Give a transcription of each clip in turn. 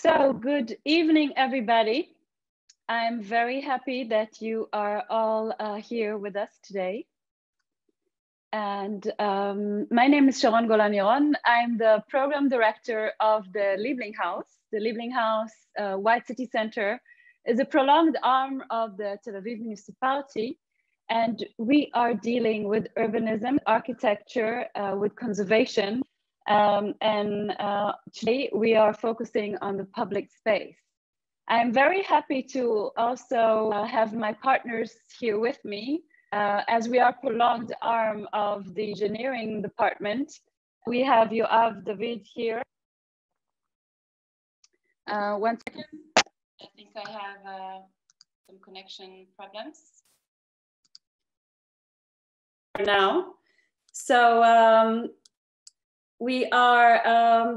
So good evening, everybody. I'm very happy that you are all here with us today. And my name is Sharon Golan-Yaron. I'm the program director of the Liebling Haus. The Liebling Haus White City Center is a prolonged arm of the Tel Aviv municipality. And we are dealing with urbanism, architecture, with conservation. Today we are focusing on the public space. I'm very happy to also have my partners here with me as we are prolonged arm of the engineering department. We have Yoav David here. One second, I think I have some connection problems now. So we are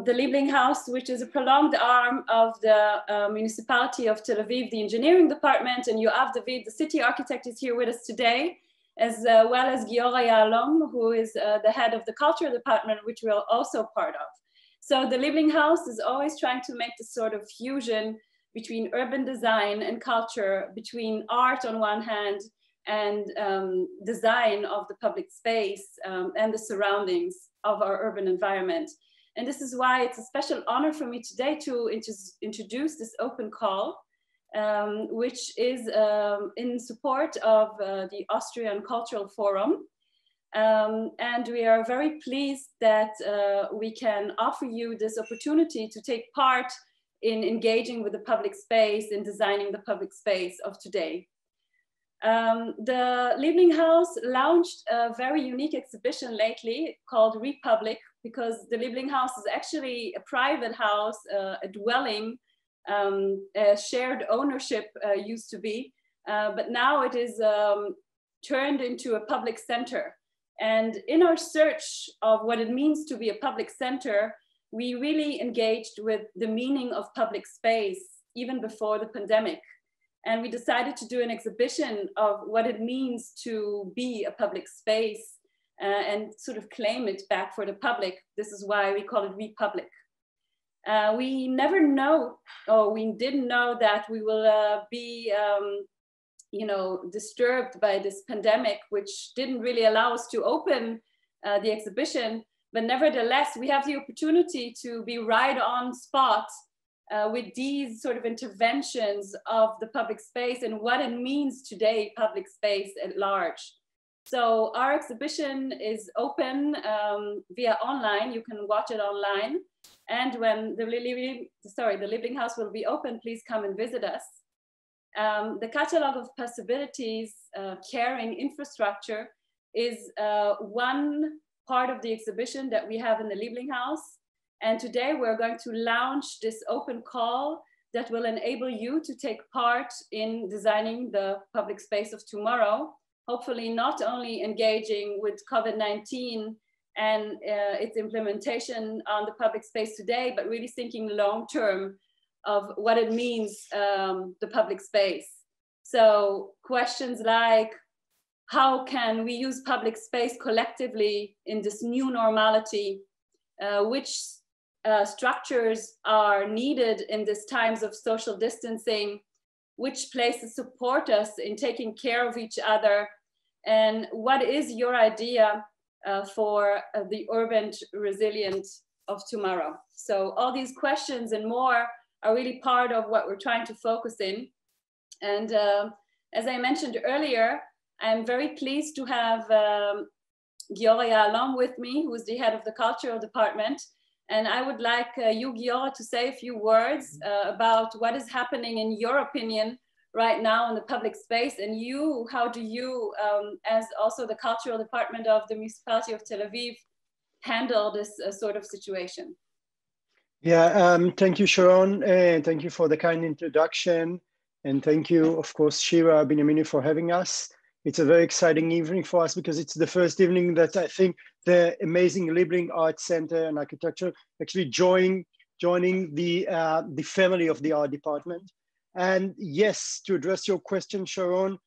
the Liebling Haus, which is a prolonged arm of the municipality of Tel Aviv, the engineering department, and Yoav David, the city architect, is here with us today, as well as Giora Yahalom, who is the head of the culture department, which we are also part of. So the Liebling Haus is always trying to make this sort of fusion between urban design and culture, between art on one hand and design of the public space and the surroundings of our urban environment. And this is why it's a special honor for me today to introduce this open call, which is in support of the Austrian Cultural Forum. And we are very pleased that we can offer you this opportunity to take part in engaging with the public space and designing the public space of today. The Liebling Haus launched a very unique exhibition lately called Republic, because the Liebling Haus is actually a private house, a dwelling, a shared ownership used to be, but now it is turned into a public center. And in our search of what it means to be a public center, we really engaged with the meaning of public space even before the pandemic. And we decided to do an exhibition of what it means to be a public space and sort of claim it back for the public. This is why we call it Republic. We never know, or we didn't know that we will be, disturbed by this pandemic, which didn't really allow us to open the exhibition. But nevertheless, we have the opportunity to be right on spot with these sort of interventions of the public space and what it means today, public space at large. So our exhibition is open via online. You can watch it online. And when the Liebling Haus will be open, please come and visit us. The catalog of possibilities, caring infrastructure is one part of the exhibition that we have in the Liebling Haus. And today we're going to launch this open call that will enable you to take part in designing the public space of tomorrow, hopefully not only engaging with COVID-19 and its implementation on the public space today, but really thinking long-term of what it means, the public space. So questions like, how can we use public space collectively in this new normality? Which structures are needed in these times of social distancing? Which places support us in taking care of each other? And what is your idea for the urban resilience of tomorrow? So all these questions and more are really part of what we're trying to focus in. And as I mentioned earlier, I'm very pleased to have Giora Yahalom with me, who is the head of the cultural department. And I would like you, Giora, to say a few words about what is happening in your opinion right now in the public space. And you, how do you, as also the cultural department of the municipality of Tel Aviv, handle this sort of situation? Yeah, thank you, Sharon. Thank you for the kind introduction. And thank you, of course, Shira Binyamini, for having us. It's a very exciting evening for us because it's the first evening that I think the amazing Liebling Art Center and Architecture actually joining the family of the art department. And yes, to address your question, Sharon,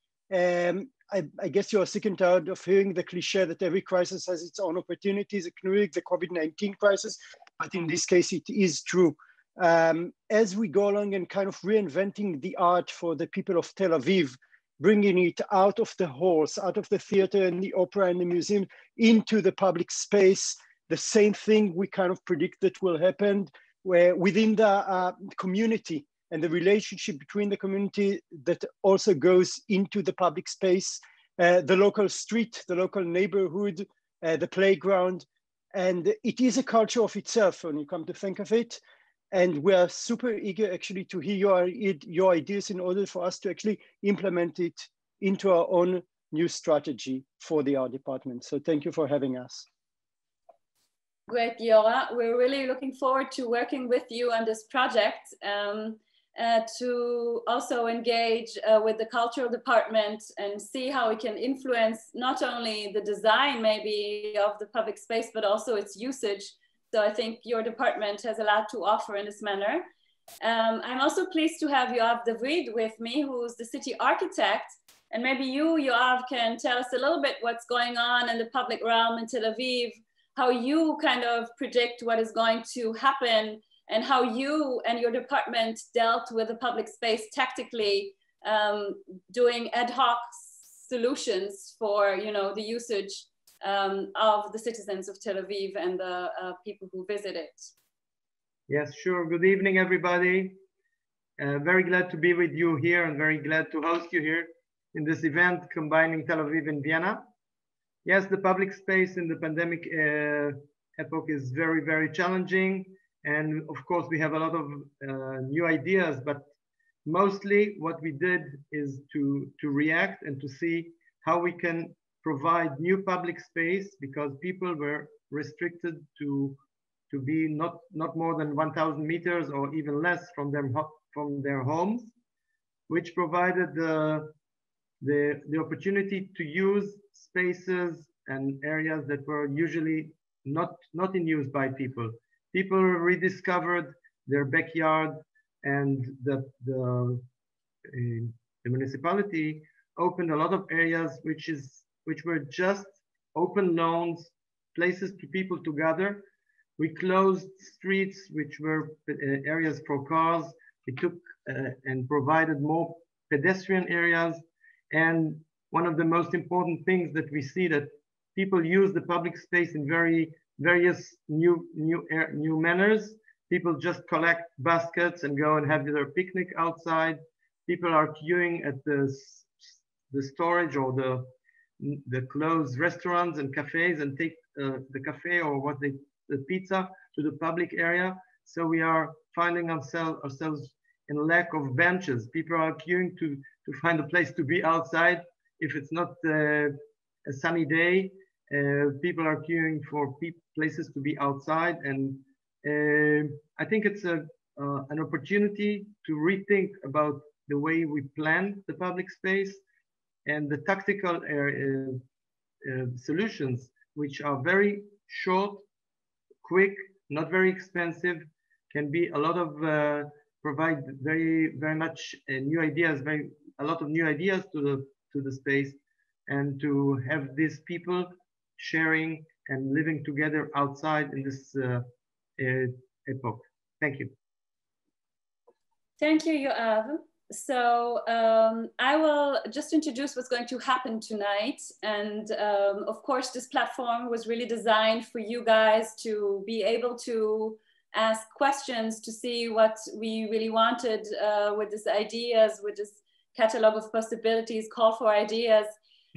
I guess you're sick and tired of hearing the cliche that every crisis has its own opportunities, including the COVID-19 crisis. But in this case, it is true as we go along and kind of reinventing the art for the people of Tel Aviv, bringing it out of the halls, out of the theater and the opera and the museum into the public space. The same thing we kind of predict that will happen where within the community and the relationship between the community that also goes into the public space, the local street, the local neighborhood, the playground. And it is a culture of itself when you come to think of it. And we are super eager actually to hear your ideas in order for us to actually implement it into our own new strategy for the art department. So thank you for having us. Great, Giora. We're really looking forward to working with you on this project, to also engage with the cultural department and see how we can influence not only the design maybe of the public space, but also its usage. So I think your department has a lot to offer in this manner. I'm also pleased to have Yoav David with me, who's the city architect. And maybe you, Yoav, can tell us a little bit what's going on in the public realm in Tel Aviv, how you kind of predict what is going to happen, and how you and your department dealt with the public space tactically, doing ad hoc solutions for, you know, the usage of the citizens of Tel Aviv and the people who visit it. Yes, sure. Good evening, everybody. Very glad to be with you here and very glad to host you here in this event combining Tel Aviv and Vienna. Yes, the public space in the pandemic epoch is very, very challenging. And of course, we have a lot of new ideas, but mostly what we did is to react and to see how we can provide new public space, because people were restricted to be not more than 1,000 meters or even less from their homes, which provided the opportunity to use spaces and areas that were usually not in use by people. People rediscovered their backyard, and the municipality opened a lot of areas which were just open lawns, places to people to gather. We closed streets which were areas for cars. We took and provided more pedestrian areas. And one of the most important things that we see, that people use the public space in various new manners. People just collect baskets and go and have their picnic outside. People are queuing at the storage or the closed restaurants and cafes and take the cafe or the pizza to the public area. So we are finding ourselves in lack of benches. People are queuing to find a place to be outside. If it's not a sunny day, people are queuing for places to be outside. And I think it's an opportunity to rethink about the way we plan the public space, and the tactical solutions, which are very short, quick, not very expensive, can be a lot of provide very much new ideas, a lot of new ideas to the space, and to have these people sharing and living together outside in this epoch. Thank you. Thank you, Yoav. So I will just introduce what's going to happen tonight. And of course, this platform was really designed for you guys to be able to ask questions, to see what we really wanted with these ideas, with this catalog of possibilities, call for ideas.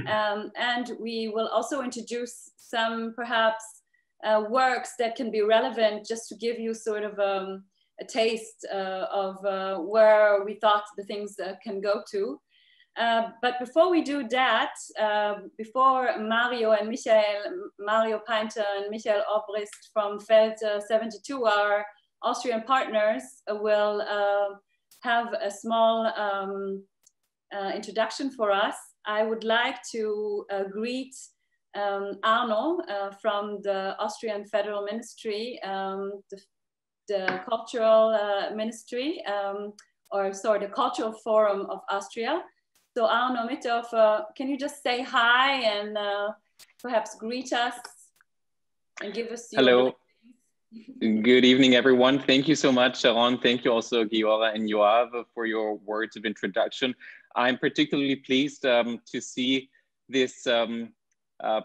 And we will also introduce some perhaps works that can be relevant, just to give you sort of a taste of where we thought the things can go to. But before we do that, before Mario Painter and Michael Obrist from Feld 72, our Austrian partners, will have a small introduction for us. I would like to greet Arno from the Austrian Federal Ministry, the Cultural Ministry, the Cultural Forum of Austria. So Arno Mithoff, can you just say hi and perhaps greet us and give us your... Hello. Good evening, everyone. Thank you so much, Sharon. Thank you also, Giora and Yoav, for your words of introduction. I'm particularly pleased to see this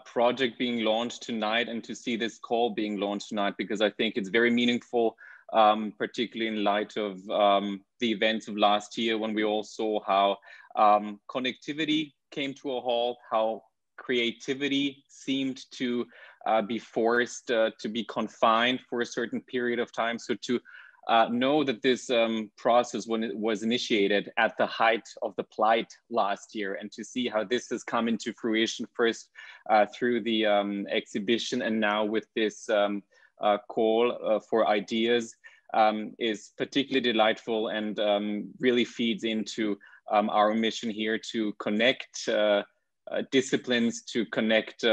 project being launched tonight and to see this call being launched tonight, because I think it's very meaningful, particularly in light of the events of last year, when we all saw how connectivity came to a halt, how creativity seemed to be forced to be confined for a certain period of time. So to know that this process, when it was initiated at the height of the plight last year, and to see how this has come into fruition first through the exhibition and now with this call for ideas, is particularly delightful, and really feeds into our mission here to connect disciplines, to connect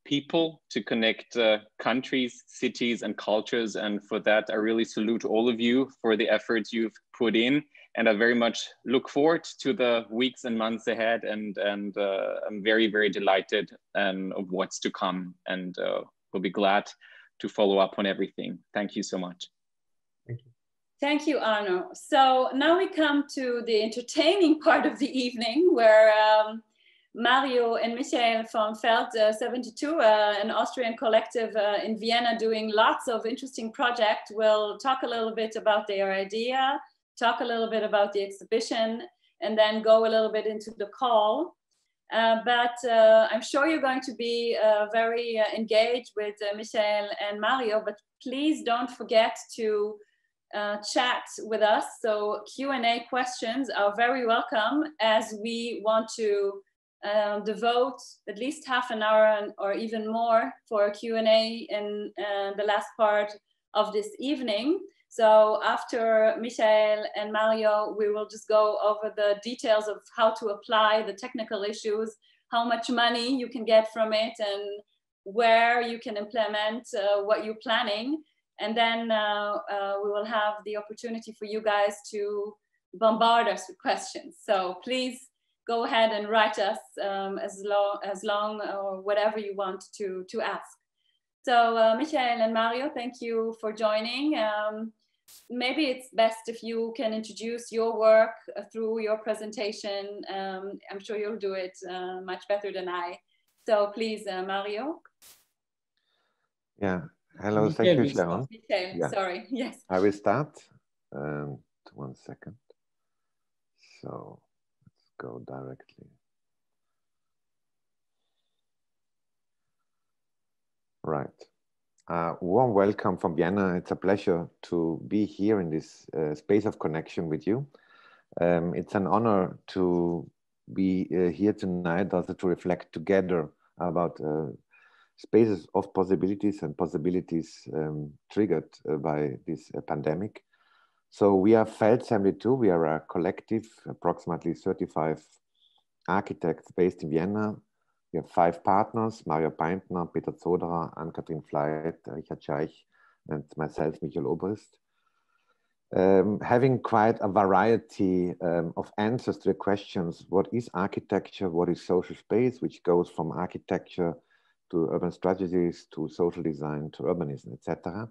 people, to connect countries, cities, and cultures. And for that, I really salute all of you for the efforts you've put in. And I very much look forward to the weeks and months ahead. And I'm very, very delighted of what's to come. And we'll be glad to follow up on everything. Thank you so much. Thank you. Thank you, Arno. So now we come to the entertaining part of the evening, where Mario and Michael from Feld 72, an Austrian collective in Vienna doing lots of interesting projects, will talk a little bit about their idea, talk a little bit about the exhibition, and then go a little bit into the call. But I'm sure you're going to be very engaged with Michael and Mario, but please don't forget to chat with us. So Q&A questions are very welcome, as we want to devote at least half an hour or even more for Q&A in the last part of this evening. So after Michael and Mario, we will just go over the details of how to apply the technical issues, how much money you can get from it, and where you can implement what you're planning. And then we will have the opportunity for you guys to bombard us with questions. So please go ahead and write us as long or whatever you want to ask. So Michael and Mario, thank you for joining. Maybe it's best if you can introduce your work through your presentation. I'm sure you'll do it much better than I. So please, Mario. Yeah, hello, thank you, Sharon. Michael, yeah. Sorry, yes. I will start. 1 second. So let's go directly. Right. Warm welcome from Vienna. It's a pleasure to be here in this space of connection with you. It's an honor to be here tonight, also to reflect together about spaces of possibilities and possibilities triggered by this pandemic. So we are Feld 72. We are a collective, approximately 35 architects based in Vienna. We have 5 partners: Mario Peintner, Peter Zoderer, Ann-Kathrin Fleit, Richard Scheich, and myself, Michael Obrist. Having quite a variety of answers to the questions: what is architecture, what is social space, which goes from architecture to urban strategies, to social design, to urbanism, etc.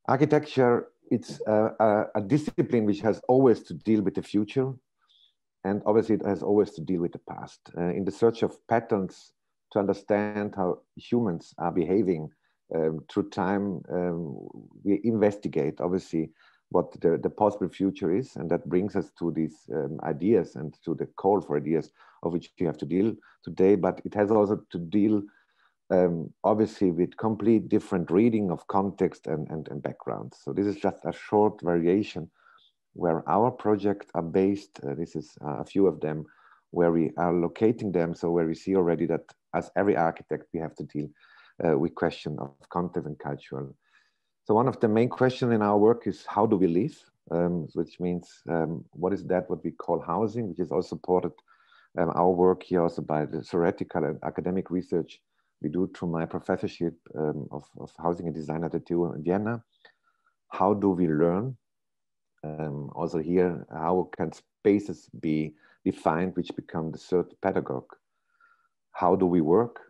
Architecture, it's a discipline which has always to deal with the future, and obviously it has always to deal with the past. In the search of patterns to understand how humans are behaving through time, we investigate, obviously, what the possible future is, and that brings us to these ideas and to the call for ideas of which we have to deal today. But it has also to deal, obviously, with complete different reading of context and background. So this is just a short variation where our projects are based. This is a few of them where we are locating them. So where we see already that as every architect, we have to deal with question of context and cultural. So one of the main questions in our work is, how do we live? Which means, what is that what we call housing, which is also supported our work here also by the theoretical and academic research we do through my professorship of housing and design at the TU in Vienna. How do we learn? Also here, how can spaces be defined which become the third pedagogue? How do we work?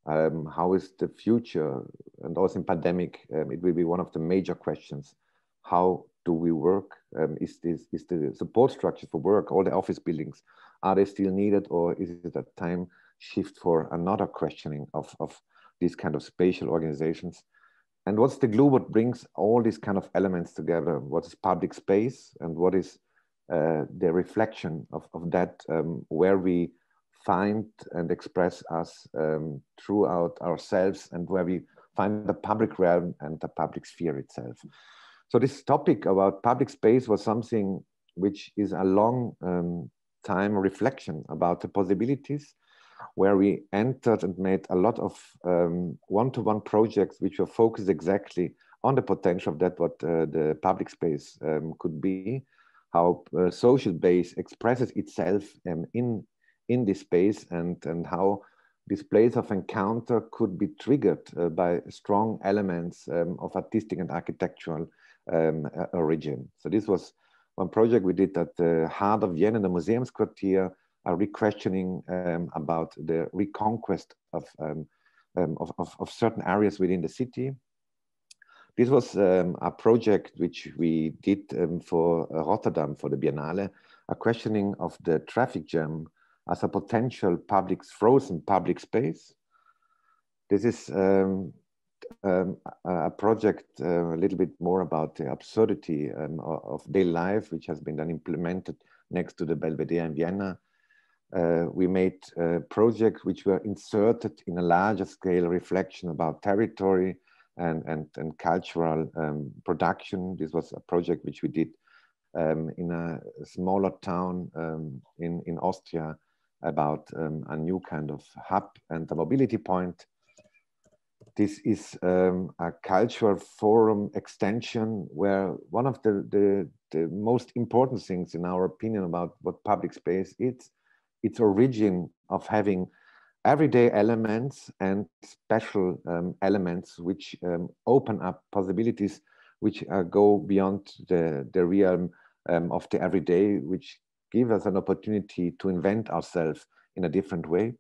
How is the future and also in pandemic, it will be one of the major questions. How do we work? Is the support structure for work, all the office buildings, are they still needed, or is it a time shift for another questioning of these kind of spatial organizations? And what's the glue what brings all these kind of elements together? What is public space, and what is the reflection of that, where we find and express us throughout ourselves, and where we find the public realm and the public sphere itself. So this topic about public space was something which is a long time reflection about the possibilities, where we entered and made a lot of one-to-one projects which were focused exactly on the potential of that, what the public space could be, how social base expresses itself in this space, and how this place of encounter could be triggered by strong elements of artistic and architectural origin. So this was one project we did at the heart of Vienna, the Museumsquartier, a re-questioning about the reconquest of certain areas within the city. This was a project which we did for Rotterdam, for the Biennale, a questioning of the traffic jam as a potential frozen public space. This is a project a little bit more about the absurdity of daily life, which has been then implemented next to the Belvedere in Vienna. We made projects which were inserted in a larger scale reflection about territory and cultural production. This was a project which we did in a smaller town in Austria about a new kind of hub and a mobility point. This is a cultural forum extension where one of the most important things in our opinion about what public space is, its origin of having everyday elements and special elements which open up possibilities which go beyond the realm of the everyday, which give us an opportunity to invent ourselves in a different way,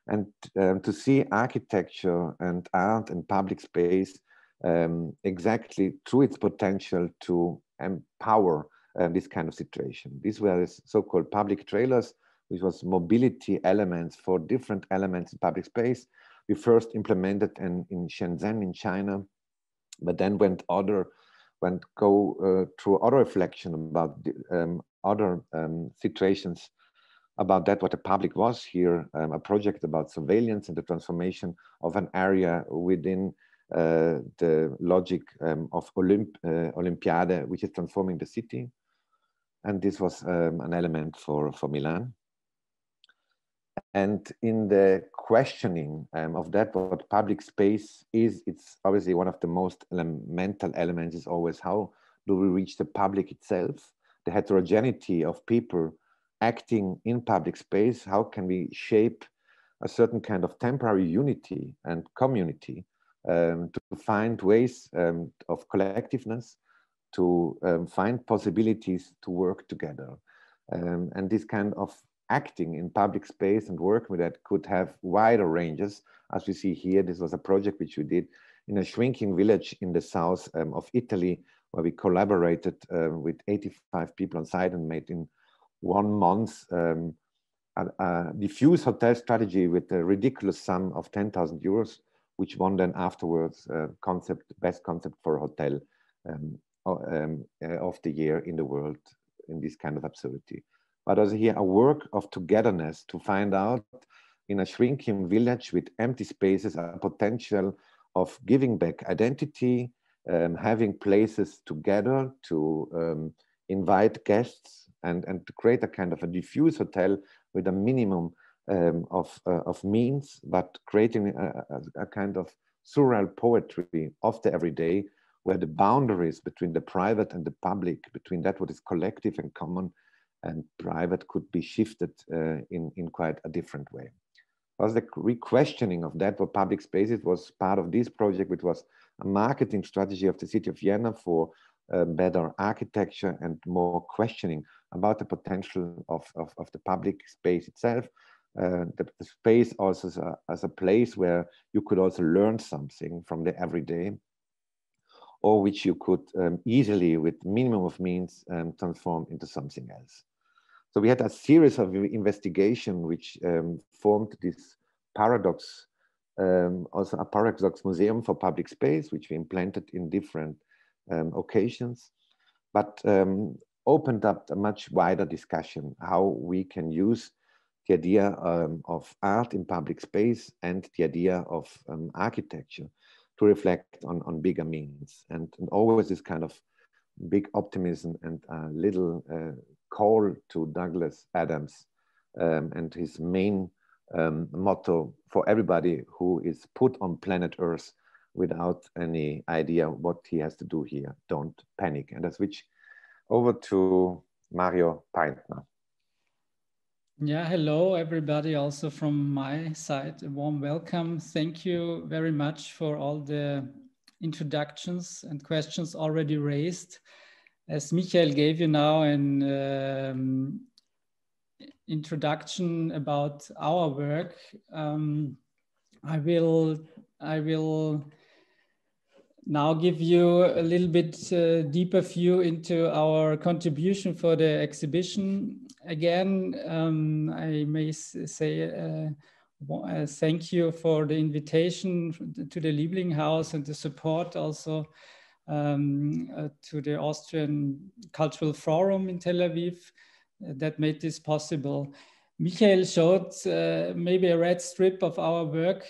and to see architecture and art and public space exactly through its potential to empower this kind of situation. These were so-called public trailers, which was mobility elements for different elements in public space. We first implemented in Shenzhen in China, but then go through other reflection about other situations about that, what the public was here, a project about surveillance and the transformation of an area within the logic of Olympiade, which is transforming the city. And this was an element for Milan. And in the questioning of that, what public space is, it's obviously one of the most elemental elements is always how do we reach the public itself, the heterogeneity of people acting in public space, how can we shape a certain kind of temporary unity and community to find ways of collectiveness, to find possibilities to work together. And this kind of acting in public space and work with that could have wider ranges. As we see here, this was a project which we did in a shrinking village in the south of Italy, where we collaborated with 85 people on site and made in 1 month a diffuse hotel strategy with a ridiculous sum of 10,000 euros, which won then afterwards best concept for a hotel of the year in the world in this kind of absurdity. But also here a work of togetherness to find out in a shrinking village with empty spaces a potential of giving back identity, having places together to invite guests and to create a kind of a diffuse hotel with a minimum of means, but creating a kind of surreal poetry of the everyday, where the boundaries between the private and the public, between that what is collective and common and private, could be shifted in quite a different way. Was the re-questioning of that for public spaces was part of this project, which was a marketing strategy of the city of Vienna for better architecture and more questioning about the potential of the public space itself. the space also as a place where you could also learn something from the everyday, or which you could easily, with minimum of means, transform into something else. So we had a series of investigation which formed this paradox, also a paradox museum for public space, which we implanted in different occasions, but opened up a much wider discussion how we can use the idea of art in public space and the idea of architecture to reflect on bigger means, and always this kind of big optimism and a little call to Douglas Adams and his main motto for everybody who is put on planet Earth without any idea what he has to do here: don't panic. And I switch over to Mario Paintner. Yeah, hello everybody, also from my side, a warm welcome. Thank you very much for all the introductions and questions already raised. As Michael gave you now an introduction about our work, I will now give you a little bit deeper view into our contribution for the exhibition. Again, I may say thank you for the invitation to the Liebling Haus and the support also to the Austrian Cultural Forum in Tel Aviv that made this possible. Michael showed maybe a red strip of our work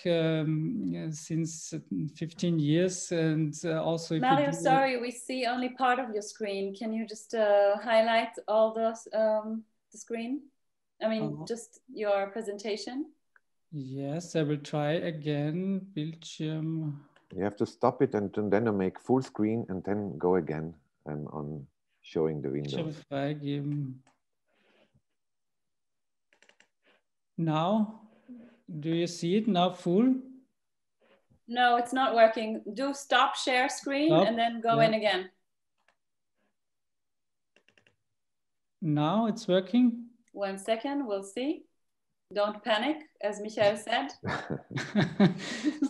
since 15 years. And also if Mario, sorry, we see only part of your screen. Can you just highlight all those, the screen? I mean, just your presentation. Yes, I will try again. Bildschirm. You have to stop it and then make full screen and then go again on showing the window. Now, do you see it now full? No, it's not working. Do stop share screen and then go in again. Now it's working. 1 second, we'll see. Don't panic, as Michael said.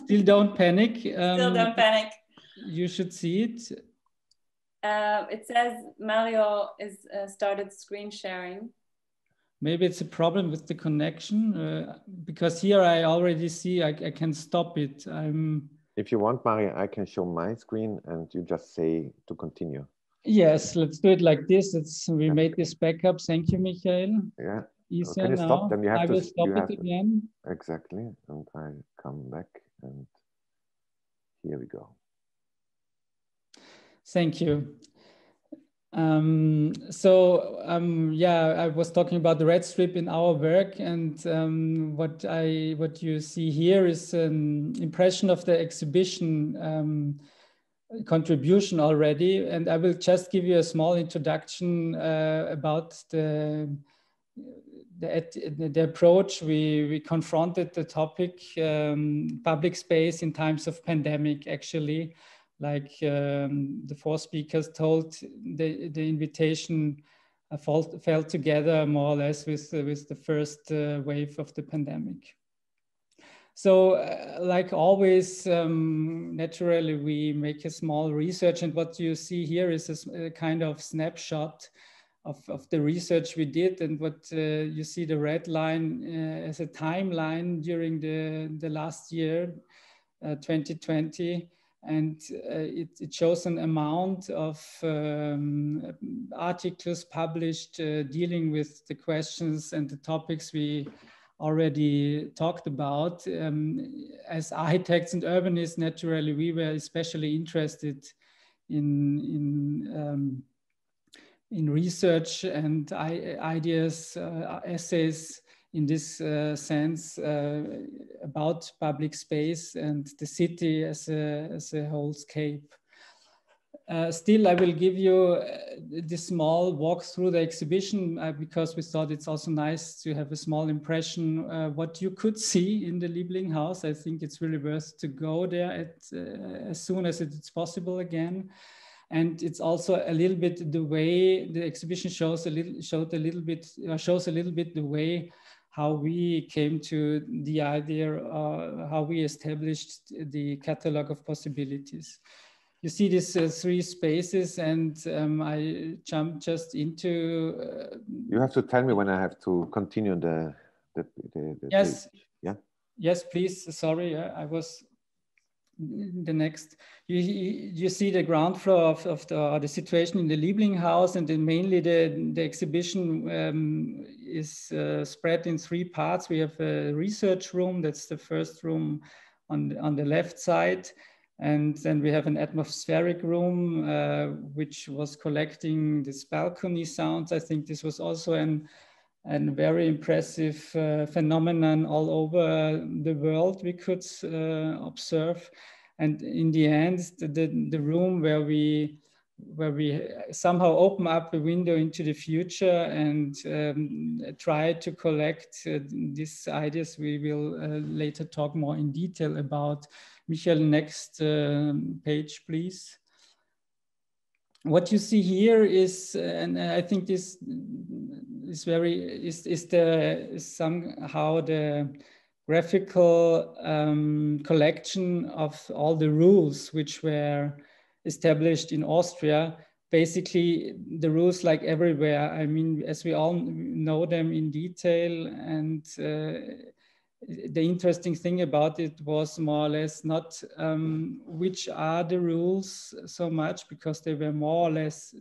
Still don't panic. Still don't panic. You should see it. It says Mario is started screen sharing. Maybe it's a problem with the connection because here I already see I can stop it. If you want, Mario, I can show my screen and you just say to continue. Yes, let's do it like this. We made this backup. Thank you, Michael. Yeah. Easier can you now. stop? Then you have I will stop it again. Exactly. And I come back and here we go. Thank you. Yeah, I was talking about the red strip in our work, and what you see here is an impression of the exhibition contribution already, and I will just give you a small introduction about the approach we confronted the topic public space in times of pandemic. Actually, like the 4 speakers told, the invitation fell together more or less with the first wave of the pandemic. So like always, naturally, we make a small research, and what you see here is a kind of snapshot of the research we did, and what you see the red line as a timeline during the last year, 2020. And it shows an amount of articles published dealing with the questions and the topics we already talked about. As architects and urbanists, naturally, we were especially interested in research and ideas, essays in this sense about public space and the city as a whole scape. Still, I will give you this small walk through the exhibition because we thought it's also nice to have a small impression what you could see in the Liebling Haus. I think it's really worth to go there as soon as it's possible again. And it's also a little bit the way the exhibition shows a little bit the way how we came to the idea, how we established the catalog of possibilities. You see these three spaces, and I jumped just into. You have to tell me when I have to continue the yes, page. Yeah. Yes, please. Sorry, I was the next. You see the ground floor of the situation in the Liebling Haus, and then mainly the exhibition is spread in three parts. We have a research room, that's the first room on the left side. And then we have an atmospheric room, which was collecting this balcony sounds. I think this was also and very impressive phenomenon all over the world we could observe. And in the end, the room where we somehow open up a window into the future and try to collect these ideas we will later talk more in detail about. Michael, next page, please. What you see here is, and I think this is somehow the graphical collection of all the rules which were established in Austria. Basically, the rules like everywhere. I mean, as we all know them in detail, and the interesting thing about it was more or less not which are the rules so much, because they were more or less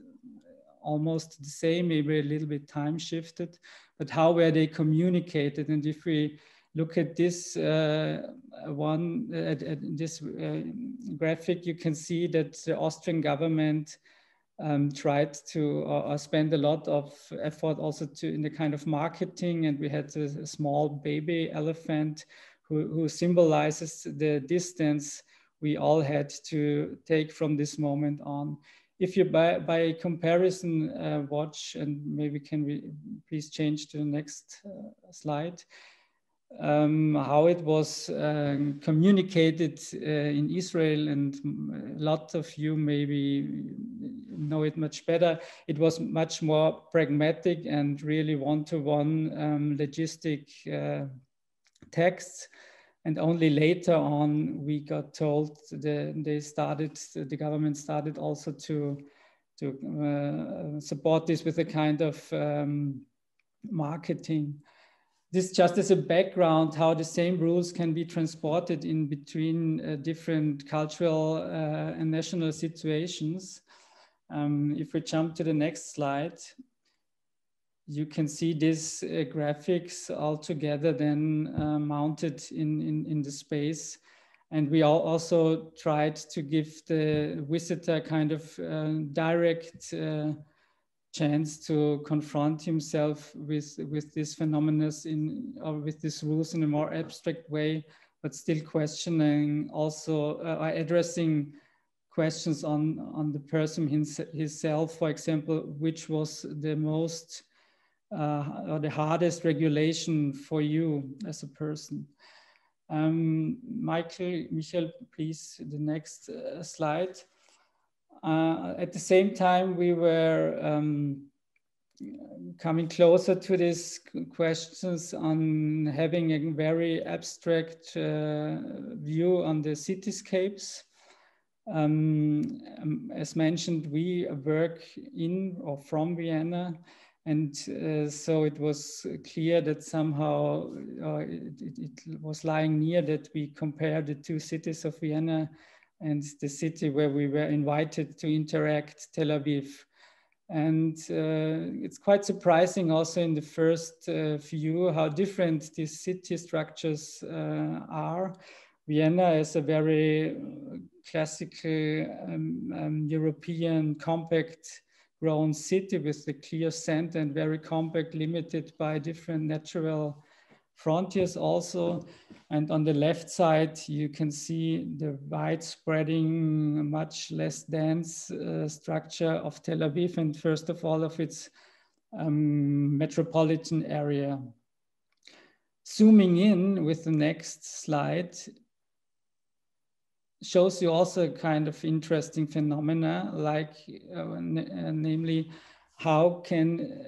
almost the same, maybe a little bit time shifted, but how were they communicated? And if we look at this graphic, you can see that the Austrian government tried to spend a lot of effort also in the kind of marketing, and we had a small baby elephant who symbolizes the distance we all had to take from this moment on. If you by comparison watch, and maybe can we please change to the next slide, how it was communicated in Israel, and a lot of you maybe know it much better. It was much more pragmatic and really one-to-one logistic texts. And only later on we got told the government started also to support this with a kind of marketing. This just as a background, how the same rules can be transported in between different cultural and national situations. If we jump to the next slide, you can see these graphics all together then mounted in the space. And we also tried to give the visitor kind of direct chance to confront himself with this phenomena or with these rules in a more abstract way, but still questioning, also addressing questions on the person himself. For example, which was the most or the hardest regulation for you as a person? Michael, please, the next slide. At the same time, we were coming closer to these questions on having a very abstract view on the cityscapes. As mentioned, we work in or from Vienna, and so it was clear that somehow it was lying near that we compare the two cities of Vienna and the city where we were invited to interact, Tel Aviv. And it's quite surprising also in the first view how different these city structures are. Vienna is a very classical European compact grown city with a clear center and very compact, limited by different natural frontiers also. And on the left side, you can see the wide spreading, much less dense structure of Tel Aviv, and first of all of its metropolitan area. Zooming in with the next slide shows you also a kind of interesting phenomena, like namely how can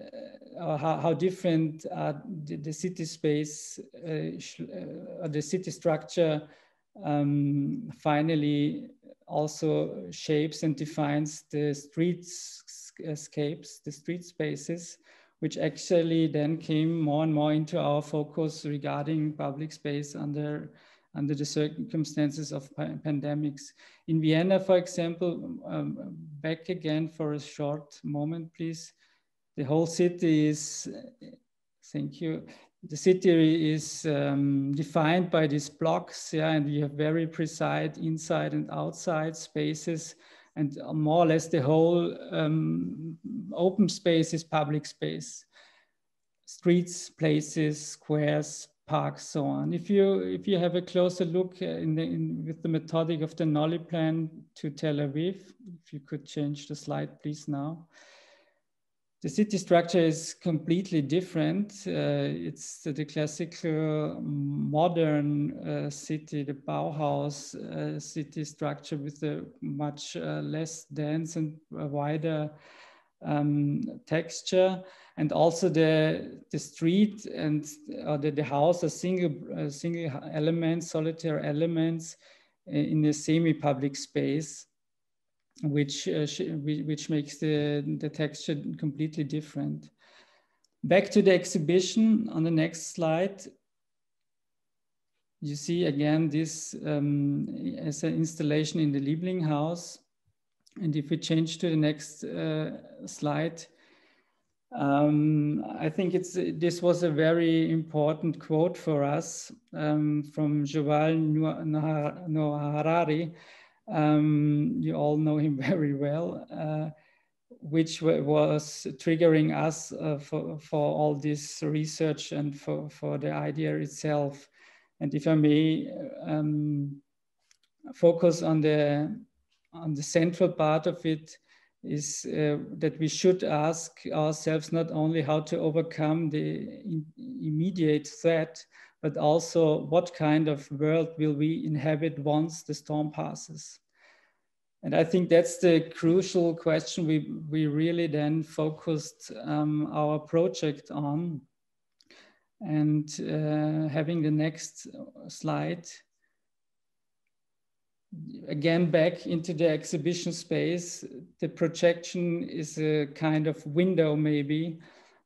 how different the city space or the city structure finally also shapes and defines the streetscapes, the street spaces, which actually then came more and more into our focus regarding public space under the circumstances of pandemics. In Vienna, for example, back again for a short moment, please. The whole city is, thank you. The city is defined by these blocks, yeah, and we have very precise inside and outside spaces, and more or less the whole open space is public space. Streets, places, squares, parks, so on. If you have a closer look with the methodic of the Nolly plan to Tel Aviv, if you could change the slide, please now. The city structure is completely different. It's the classical modern city, the Bauhaus city structure with a much less dense and wider texture, and also the street and the house are single elements, solitary elements in a semi-public space, which makes the texture completely different. Back to the exhibition on the next slide. You see again this as an installation in the Liebling Haus. And if we change to the next slide, I think this was a very important quote for us from Yuval Noah Harari. You all know him very well, which was triggering us for all this research and for the idea itself. And if I may focus on the central part of it, is that we should ask ourselves not only how to overcome the immediate threat, but also what kind of world will we inhabit once the storm passes. And I think that's the crucial question we really then focused our project on. And having the next slide. Again, back into the exhibition space, the projection is a kind of window, maybe,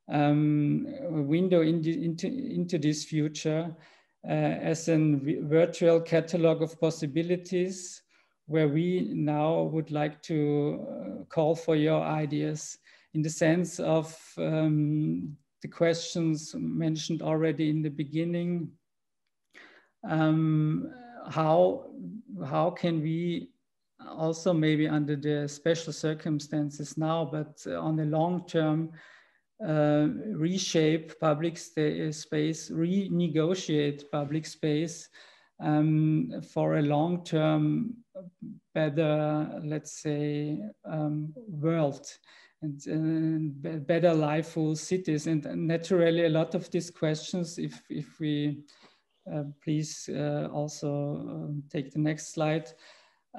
a window into this future as a virtual catalog of possibilities, where we now would like to call for your ideas in the sense of the questions mentioned already in the beginning. How can we also, maybe under the special circumstances now, but on the long term, reshape public space, renegotiate public space for a long-term, better, let's say, world and better liveful cities. And naturally, a lot of these questions, if we please also take the next slide,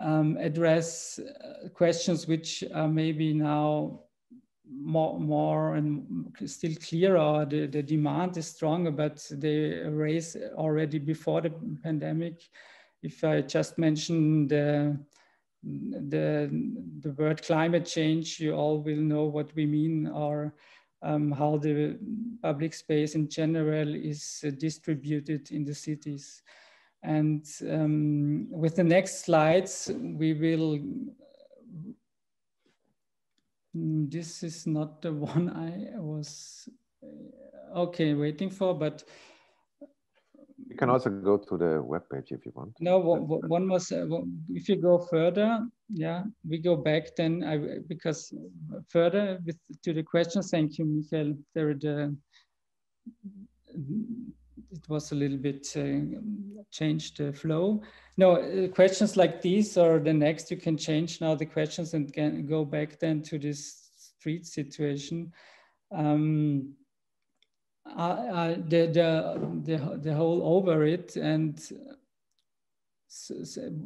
address questions which are maybe now more and still clearer. The demand is stronger, but they arose already before the pandemic. If I just mention the word climate change, you all will know what we mean, or how the public space in general is distributed in the cities. And with the next slides, we will, this is not the one I was, waiting for, but. You can also go to the webpage if you want. No, one more, if you go further, yeah, we go back then, because further to the questions, thank you, Michael. It was a little bit changed the flow. No, questions like these or the next, you can change now the questions and can go back then to this street situation. The whole over it, and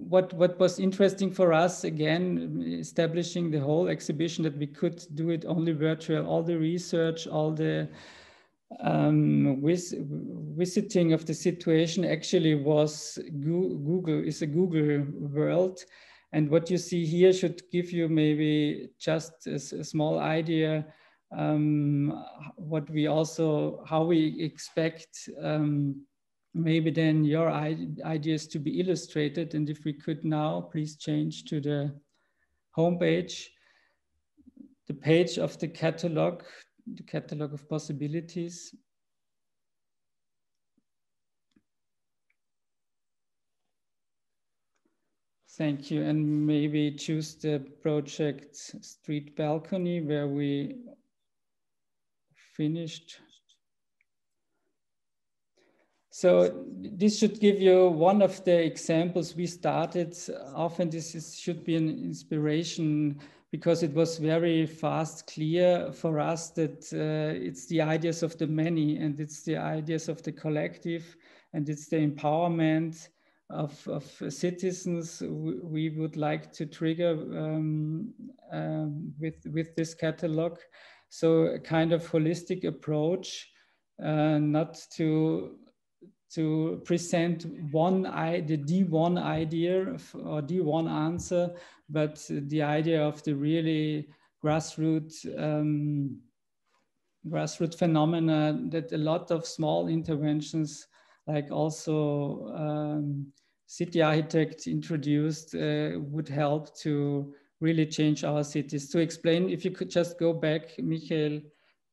what was interesting for us, again, establishing the whole exhibition, that we could do it only virtual. All the research, all the visiting of the situation actually was Google, is a Google world. And what you see here should give you maybe just a small idea what we also, how we expect maybe then your ideas to be illustrated. And if we could now please change to the homepage, the page of the catalog of possibilities. Thank you. And maybe choose the project Street Balcony, where we finished. So this should give you one of the examples we started. Often should be an inspiration, because it was very fast clear for us that it's the ideas of the many, and it's the ideas of the collective, and it's the empowerment of citizens we would like to trigger with this catalog. So a kind of holistic approach, not to present the one idea or the one answer, but the idea of the really grassroots phenomena, that a lot of small interventions, like also city architects introduced, would help to really change our cities. To explain, if you could just go back, Michael,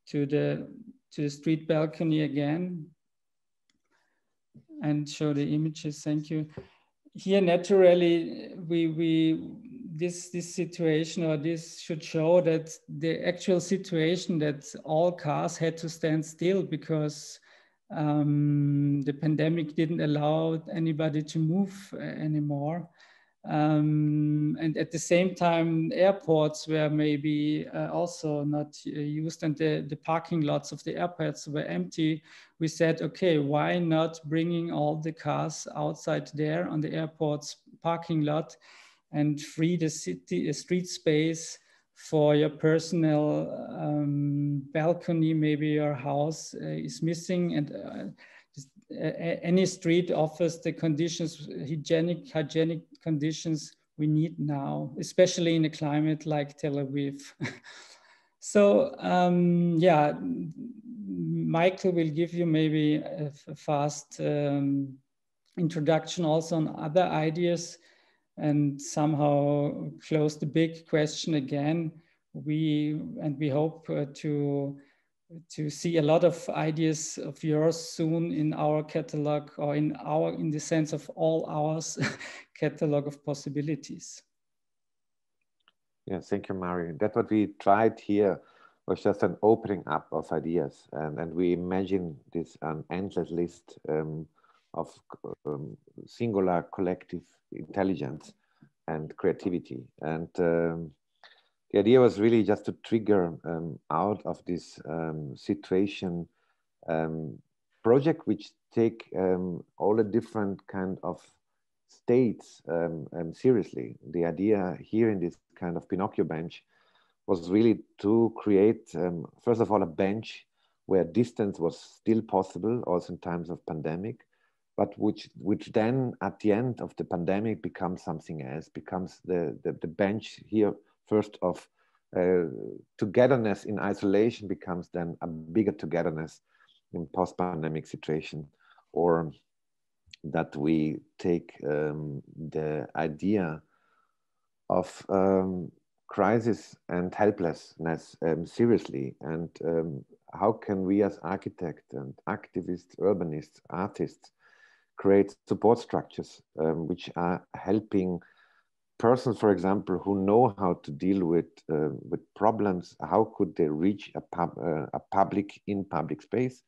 to the street balcony again and show the images. Thank you. Here, naturally, this situation, or this should show that the actual situation that all cars had to stand still because the pandemic didn't allow anybody to move anymore. And at the same time, airports were maybe also not used, and the parking lots of the airports were empty. We said, okay, why not bringing all the cars outside there on the airport's parking lot and free the street space for your personal balcony? Maybe your house is missing, and any street offers the conditions, hygienic conditions we need now, especially in a climate like Tel Aviv. So yeah, Michael will give you maybe a fast introduction also on other ideas, and somehow close the big question again. We hope to see a lot of ideas of yours soon in our catalog, or in the sense of all ours catalog of possibilities. Yeah, thank you, Mari. That's what we tried here, was just an opening up of ideas, and we imagine this endless list of singular collective intelligence and creativity. And the idea was really just to trigger out of this situation project, which take all the different kind of states seriously. The idea here in this kind of Pinocchio bench was really to create, first of all, a bench where distance was still possible, also in times of pandemic, but which then at the end of the pandemic becomes something else, becomes the bench here first of togetherness in isolation, becomes then a bigger togetherness in post-pandemic situation, or that we take the idea of crisis and helplessness seriously, and how can we as architects and activists, urbanists, artists create support structures which are helping persons, for example, who know how to deal with problems. How could they reach a public in public space,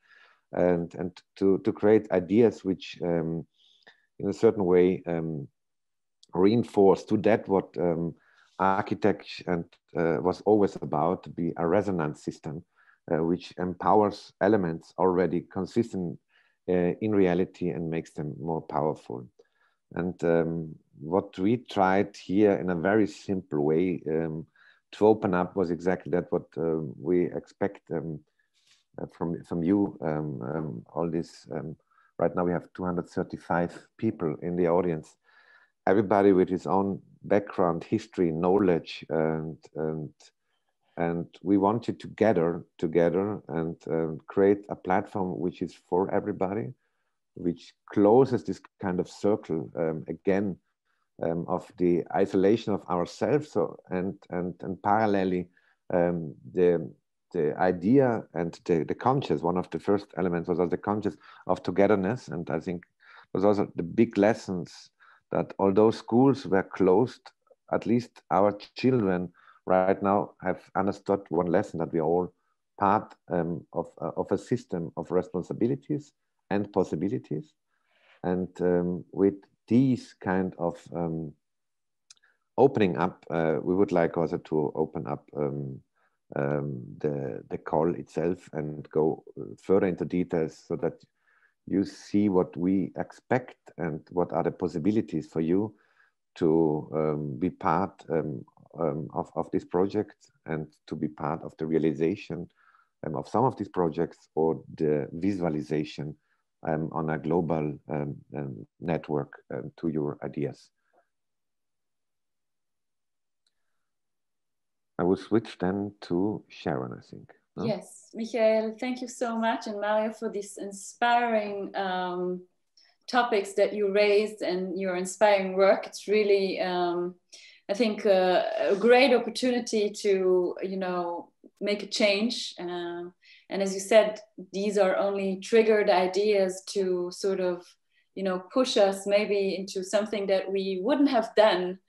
and to create ideas which in a certain way reinforce to that what architecture and was always about, to be a resonance system which empowers elements already consistent in reality and makes them more powerful. And what we tried here in a very simple way to open up was exactly that, what we expect from you. All this, right now we have 235 people in the audience, everybody with his own background, history, knowledge, and we wanted to gather together and create a platform which is for everybody, which closes this kind of circle again of the isolation of ourselves. So and parallelly the idea and the conscious, one of the first elements was also the conscious of togetherness. And I think was also the big lessons that although schools were closed, at least our children right now have understood one lesson, that we are all part of a system of responsibilities and possibilities. And with these kind of opening up, we would like also to open up the call itself and go further into details, so that you see what we expect and what are the possibilities for you to be part of this project, and to be part of the realization of some of these projects, or the visualization on a global network to your ideas. I will switch then to Sharon, I think. No? Yes, Michael, thank you so much, and Mario, for these inspiring topics that you raised and your inspiring work. It's really, I think, a great opportunity to, make a change. And as you said, these are only triggered ideas to sort of, push us maybe into something that we wouldn't have done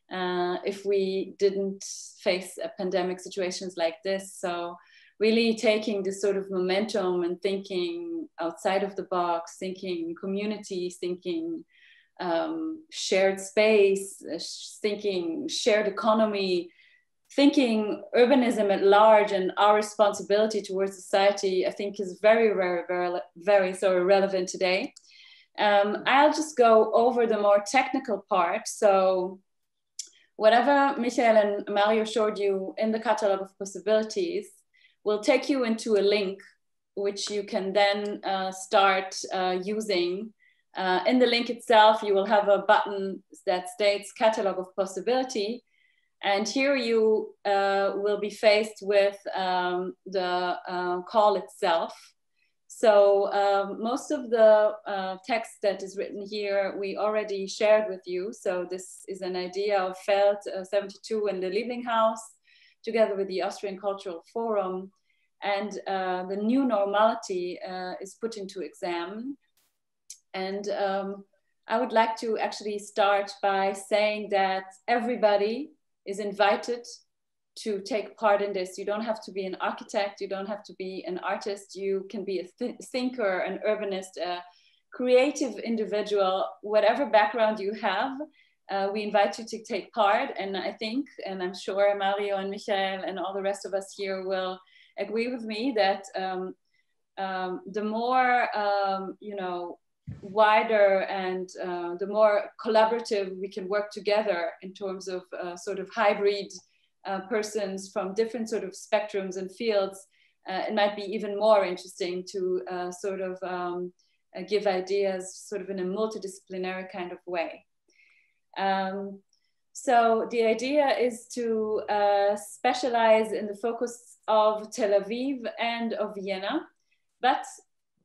if we didn't face a pandemic situations like this. So really taking this sort of momentum and thinking outside of the box, thinking communities, thinking shared space, thinking shared economy, thinking urbanism at large and our responsibility towards society, I think is very, very, very, very so relevant today. I'll just go over the more technical part. So whatever Michael and Mario showed you in the catalog of possibilities will take you into a link, which you can then start using. In the link itself, you will have a button that states catalog of possibility. And here you will be faced with the call itself. So most of the text that is written here, we already shared with you. So this is an idea of Feld 72 and the Liebling Haus, together with the Austrian Cultural Forum. And the new normality is put into exam. And I would like to actually start by saying that everybody is invited to take part in this. You don't have to be an architect, you don't have to be an artist, you can be a thinker, an urbanist, a creative individual, whatever background you have, we invite you to take part. And I think, and I'm sure Mario and Michael and all the rest of us here will agree with me that the more, wider and the more collaborative we can work together in terms of sort of hybrid persons from different sort of spectrums and fields, it might be even more interesting to sort of give ideas sort of in a multidisciplinary kind of way. So the idea is to specialize in the focus of Tel Aviv and of Vienna, but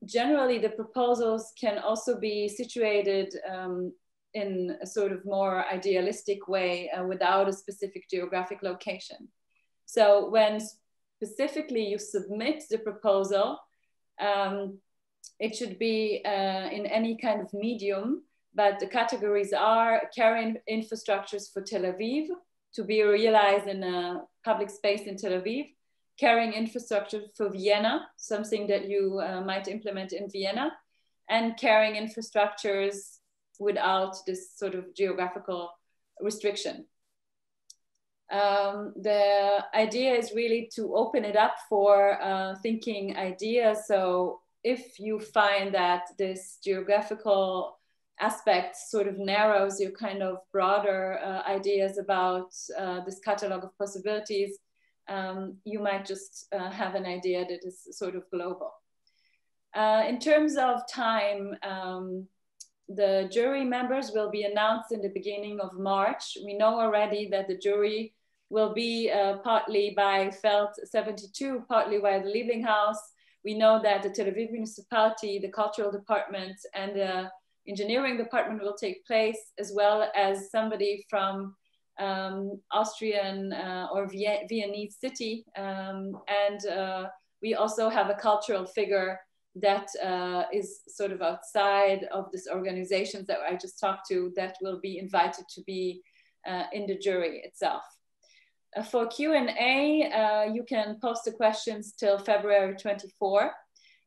generally the proposals can also be situated in a sort of more idealistic way without a specific geographic location. So when specifically you submit the proposal, it should be in any kind of medium, but the categories are carrying infrastructures for Tel Aviv to be realized in a public space in Tel Aviv, carrying infrastructure for Vienna, something that you might implement in Vienna, and carrying infrastructures without this sort of geographical restriction. The idea is really to open it up for thinking ideas. So if you find that this geographical aspect sort of narrows your kind of broader ideas about this catalog of possibilities, you might just have an idea that is sort of global. In terms of time, the jury members will be announced in the beginning of March. We know already that the jury will be partly by Felt 72, partly by the Liebling Haus. We know that the Tel Aviv municipality, the cultural department, and the engineering department will take place, as well as somebody from Austrian or Viennese city. We also have a cultural figure that is sort of outside of this organizations that I just talked to, that will be invited to be in the jury itself. For Q&A, you can post the questions till February 24.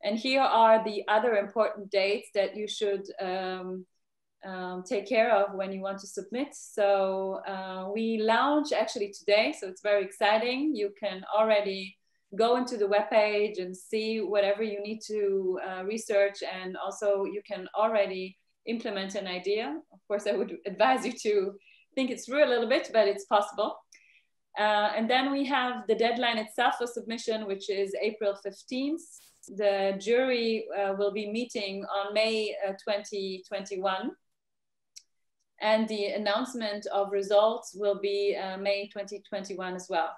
And here are the other important dates that you should take care of when you want to submit. So we launch actually today, so it's very exciting. You can already go into the webpage and see whatever you need to research, and also you can already implement an idea. Of course, I would advise you to think it through a little bit, but it's possible. And then we have the deadline itself for submission, which is April 15th. The jury will be meeting on May 2021. And the announcement of results will be May 2021 as well.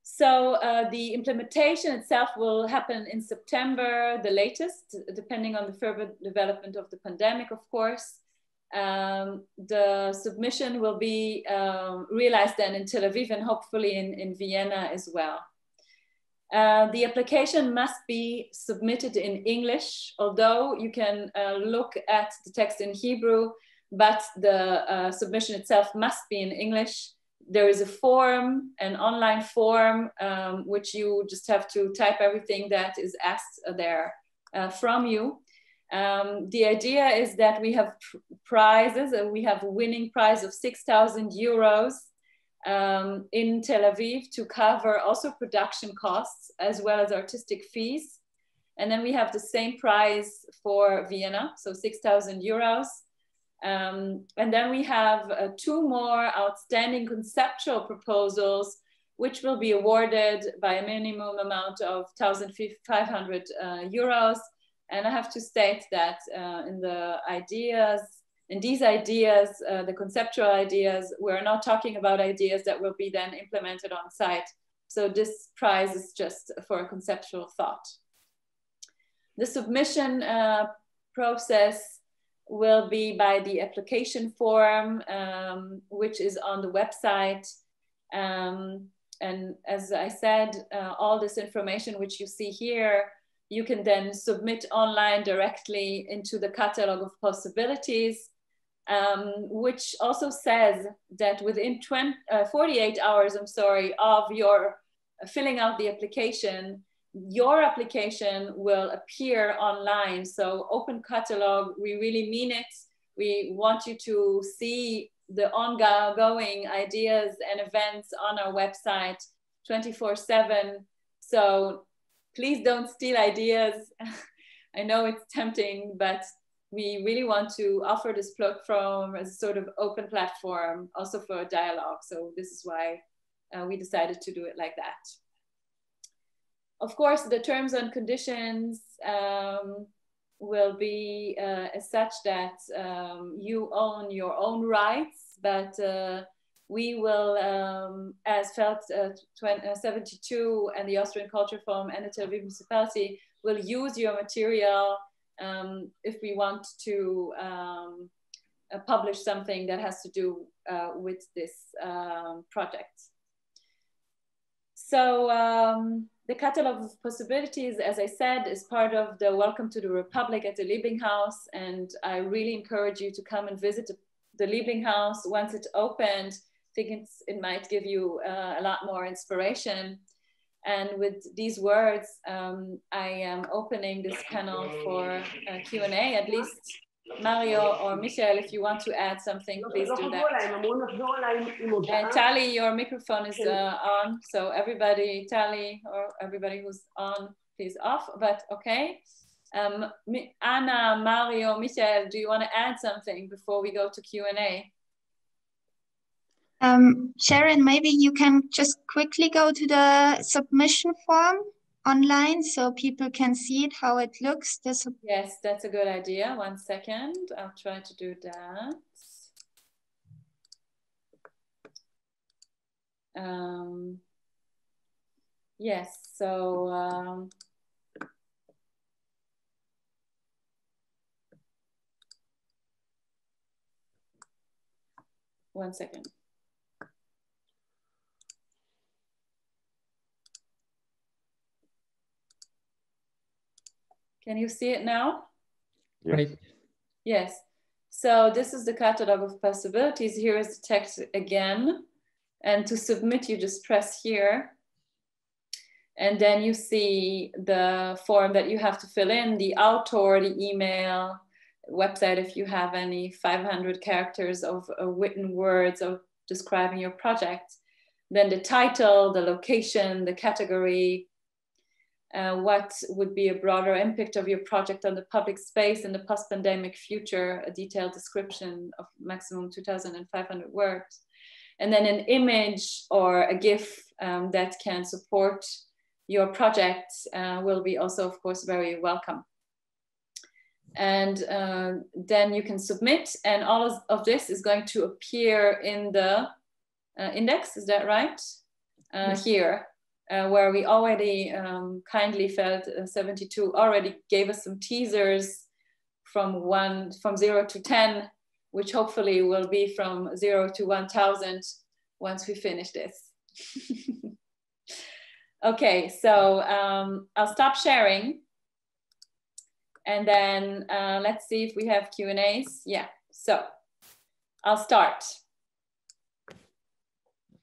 So the implementation itself will happen in September, the latest, depending on the further development of the pandemic, of course. The submission will be realized then in Tel Aviv and hopefully in Vienna as well. The application must be submitted in English, although you can look at the text in Hebrew, but the submission itself must be in English. There is a form, an online form, which you just have to type everything that is asked there from you. The idea is that we have prizes, and we have a winning prize of 6,000 euros in Tel Aviv to cover also production costs as well as artistic fees. And then we have the same prize for Vienna, so 6,000 euros. And then we have 2 more outstanding conceptual proposals, which will be awarded by a minimum amount of 1,500 euros. And I have to state that in these ideas, the conceptual ideas, we're not talking about ideas that will be then implemented on site. So this prize is just for a conceptual thought. The submission process will be by the application form, which is on the website. And as I said, all this information which you see here, you can then submit online directly into the catalog of possibilities, which also says that within 48 hours, of your filling out the application, your application will appear online. So open catalog, we really mean it. We want you to see the ongoing ideas and events on our website 24/7. So please don't steal ideas. I know it's tempting, but we really want to offer this platform as a sort of open platform also for a dialogue. So this is why we decided to do it like that. Of course, the terms and conditions will be as such that you own your own rights, but we will, as Felt 72 and the Austrian Culture Forum and the Tel Aviv municipality, will use your material if we want to publish something that has to do with this project. So the catalog of possibilities, as I said, is part of the Welcome to the Republic at the Liebling Haus. And I really encourage you to come and visit the Liebling Haus once it's opened. I think it might give you a lot more inspiration. And with these words, I am opening this panel for Q&A. At least Mario or Michael, if you want to add something, please do that. And Tali, your microphone is on. So everybody, Tali, or everybody who's on, please off, but okay. Anna, Mario, Michael, do you want to add something before we go to Q&A? Sharon, maybe you can just quickly go to the submission form online so people can see it, how it looks. Yes, that's a good idea. 1 second. I'll try to do that. Yes, so one second. Can you see it now? Yes. Right. Yes. So this is the catalog of possibilities. Here is the text again. And to submit, you just press here. And then you see the form that you have to fill in, the author, the email, website if you have any, 500 characters of written words of describing your project. Then the title, the location, the category, what would be a broader impact of your project on the public space in the post-pandemic future, a detailed description of maximum 2,500 words. And then an image or a GIF that can support your project will be also, of course, very welcome. And then you can submit, and all of this is going to appear in the index, is that right? Yes. Here, where we already kindly felt 72 already gave us some teasers from 0 to 10, which hopefully will be from 0 to 1,000 once we finish this. Okay, so I'll stop sharing. And then let's see if we have Q&As. Yeah, so I'll start.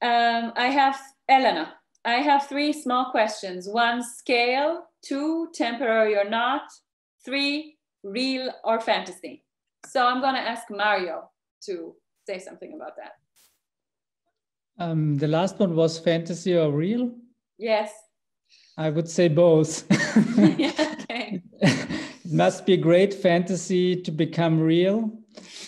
I have Elena. I have 3 small questions. 1, scale. 2, temporary or not. 3, real or fantasy. So I'm going to ask Mario to say something about that. The last one was fantasy or real? Yes. I would say both. Yeah, okay. It must be a great fantasy to become real.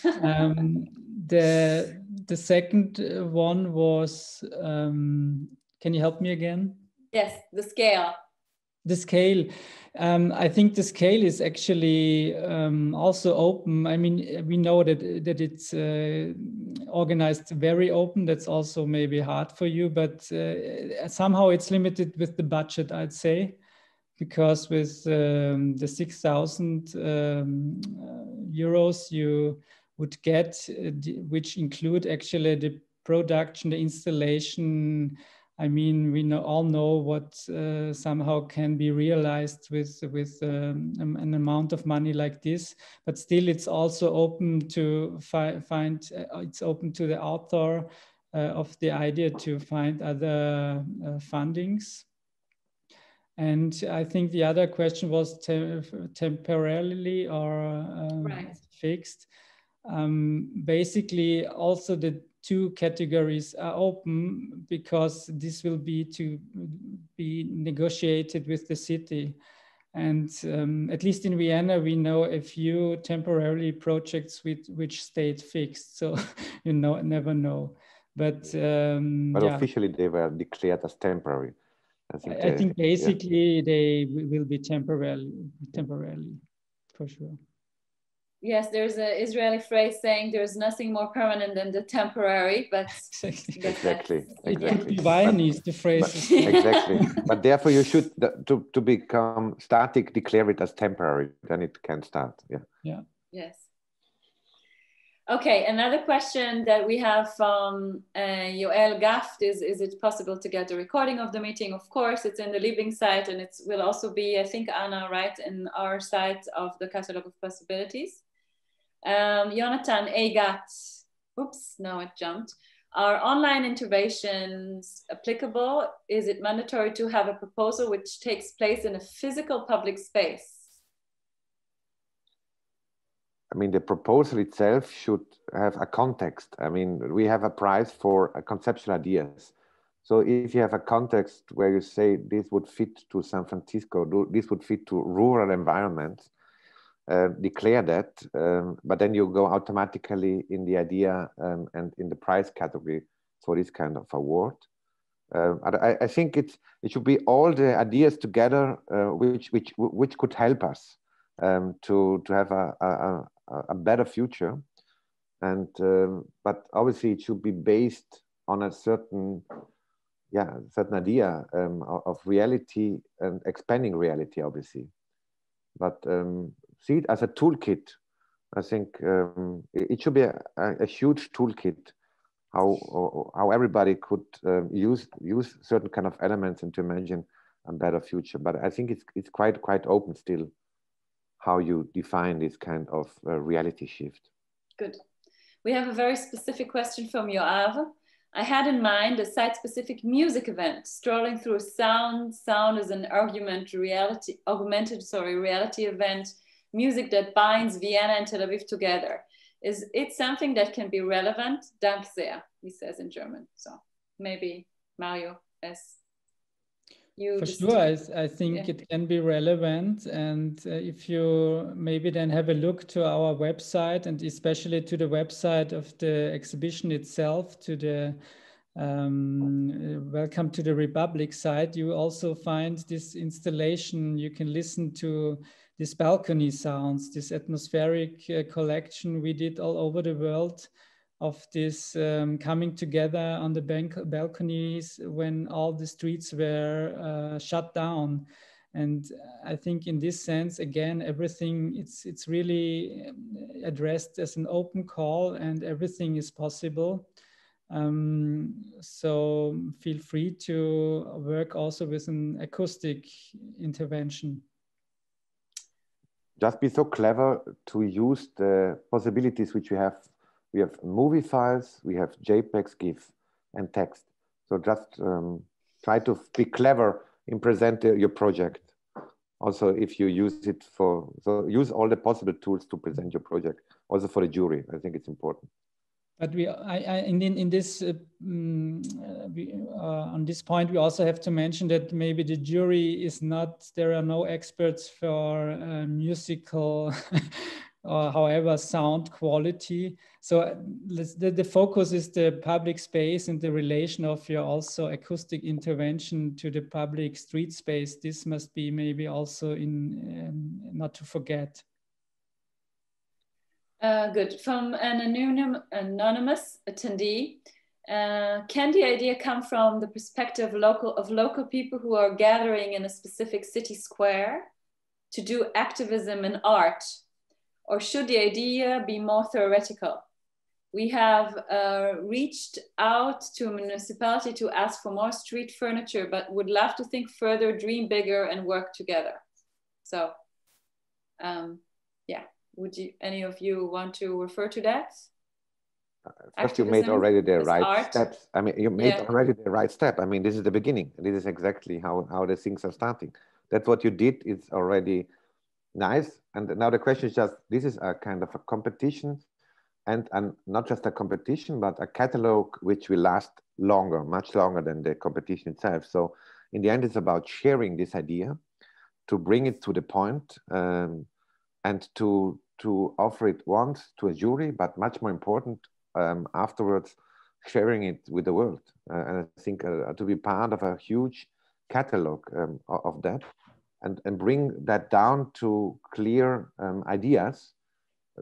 The second one was, can you help me again? Yes, the scale. The scale. I think the scale is actually also open. I mean, we know that it's organized very open. That's also maybe hard for you, but somehow it's limited with the budget, I'd say, because with the 6,000 euros you would get, which include actually the production, the installation. I mean, we all know what somehow can be realized with an amount of money like this, but still it's also open to find, it's open to the author of the idea to find other fundings. And I think the other question was temporarily or fixed. Basically, also the 2 categories are open because this will be to be negotiated with the city. And at least in Vienna, we know a few temporary projects which stayed fixed. So you never know. But yeah. Officially they were declared as temporary. I think basically they will be temporarily, for sure. Yes, there's an Israeli phrase saying there's nothing more permanent than the temporary, but exactly. It could be Viennese, the phrase. Exactly. But therefore you should, to become static, declare it as temporary, then it can start. Yeah. Yes. Okay, another question that we have from Yoel Gaft is it possible to get a recording of the meeting? Of course, it's in the Liebling site, and it will also be, I think, Anna, right, in our site of the Catalog of Possibilities. Jonathan Agat, oops, no, it jumped. Are online interventions applicable? Is it mandatory to have a proposal which takes place in a physical public space? I mean, the proposal itself should have a context. I mean, we have a prize for conceptual ideas. So if you have a context where you say this would fit to San Francisco, this would fit to rural environments, declare that, but then you go automatically in the idea and in the prize category for this kind of award. I think it should be all the ideas together which could help us to have a better future, and but obviously it should be based on a certain idea of reality and expanding reality, obviously, but see it as a toolkit. I think it should be a huge toolkit how everybody could use certain kind of elements and to imagine a better future. But I think it's quite open still how you define this kind of reality shift. Good. We have a very specific question from Yoav. I had in mind a site-specific music event, strolling through sound. Sound is an augmented reality event, music that binds Vienna and Tel Aviv together. Is it something that can be relevant? Dank sehr, he says in German. So maybe Mario, as you. For sure, I think it can be relevant. And if you maybe then have a look to our website, and especially to the website of the exhibition itself, to the Welcome to the Republic site, you also find this installation. You can listen to these balcony sounds, this atmospheric collection we did all over the world of this coming together on the balconies when all the streets were shut down. And I think in this sense, again, everything, it's really addressed as an open call, and everything is possible. So feel free to work also with an acoustic intervention. Just be so clever to use the possibilities which we have. We have movie files, we have JPEGs, GIF, and text. So just try to be clever in presenting your project. Also, if you use it so use all the possible tools to present your project. Also for the jury, I think it's important. But on this point, we also have to mention that maybe the jury is not, there are no experts for musical or however sound quality. So the focus is the public space and the relation of your also acoustic intervention to the public street space. This must be maybe also not to forget. Good. From an anonymous attendee, can the idea come from the perspective of local people who are gathering in a specific city square to do activism and art? Or should the idea be more theoretical? We have reached out to a municipality to ask for more street furniture, but would love to think further, dream bigger, and work together. So, yeah. Would any of you want to refer to that? First, you made already the right steps. I mean, you made already the right step. I mean, this is the beginning. This is exactly how the things are starting. That's what you did. It's already nice. And now the question is just, this is a kind of a competition, and not just a competition, but a catalog which will last longer, much longer than the competition itself. So in the end, it's about sharing this idea, to bring it to the point, and to offer it once to a jury, but much more important, afterwards, sharing it with the world. And I think to be part of a huge catalog of that, and bring that down to clear ideas,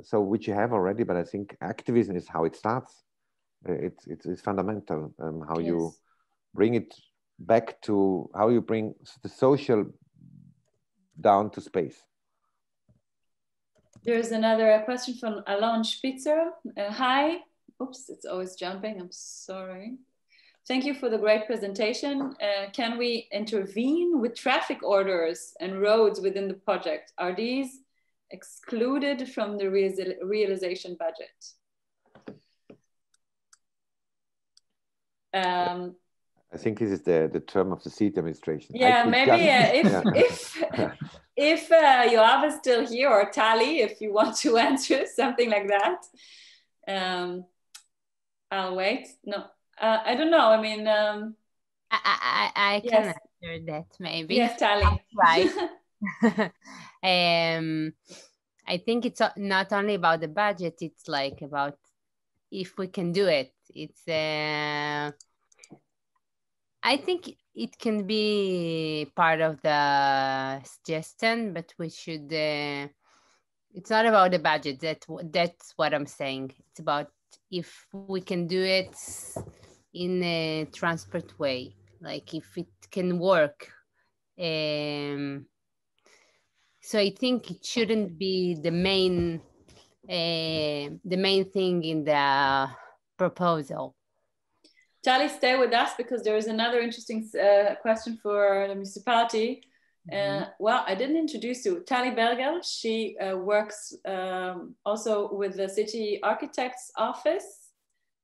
so which you have already, but I think activism is how it starts. It's fundamental, how you bring it back to, how you bring the social down to space. There's another question from Alon Spitzer. Hi. Oops, it's always jumping. I'm sorry. Thank you for the great presentation. Can we intervene with traffic orders and roads within the project? Are these excluded from the realization budget? I think this is the term of the city administration. Yeah, maybe if Yoav is still here, or Tali, if you want to answer something like that, I'll wait. No, I don't know. I mean, I can answer that maybe. Yes, Tali. Right. I think it's not only about the budget, it's like about if we can do it. It's I think it can be part of the suggestion, but we should, it's not about the budget. That's what I'm saying. It's about if we can do it in a transport way, like if it can work. So I think it shouldn't be the main thing in the proposal. Tali, stay with us because there is another interesting question for the municipality. Well, I didn't introduce you. Tali Berger, she works also with the city architect's office,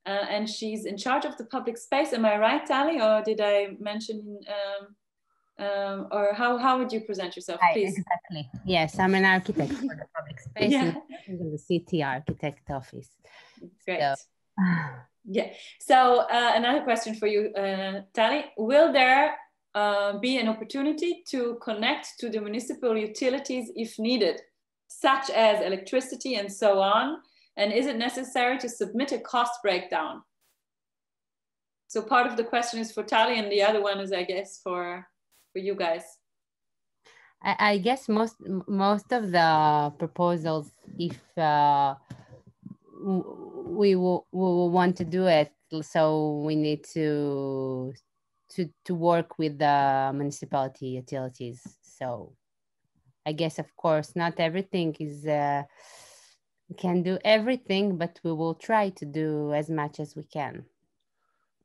and she's in charge of the public space. Am I right, Tali, or did I mention, or how would you present yourself, please? Exactly. Yes, I'm an architect for the public space in the city architect office. Great. So. Yeah. So another question for you, Tali. Will there be an opportunity to connect to the municipal utilities if needed, such as electricity and so on? And is it necessary to submit a cost breakdown? So part of the question is for Tali, and the other one is, I guess, for you guys. I guess most of the proposals, if we will want to do it, so we need to work with the municipality utilities. So I guess, of course, not everything is we can do everything, but we will try to do as much as we can.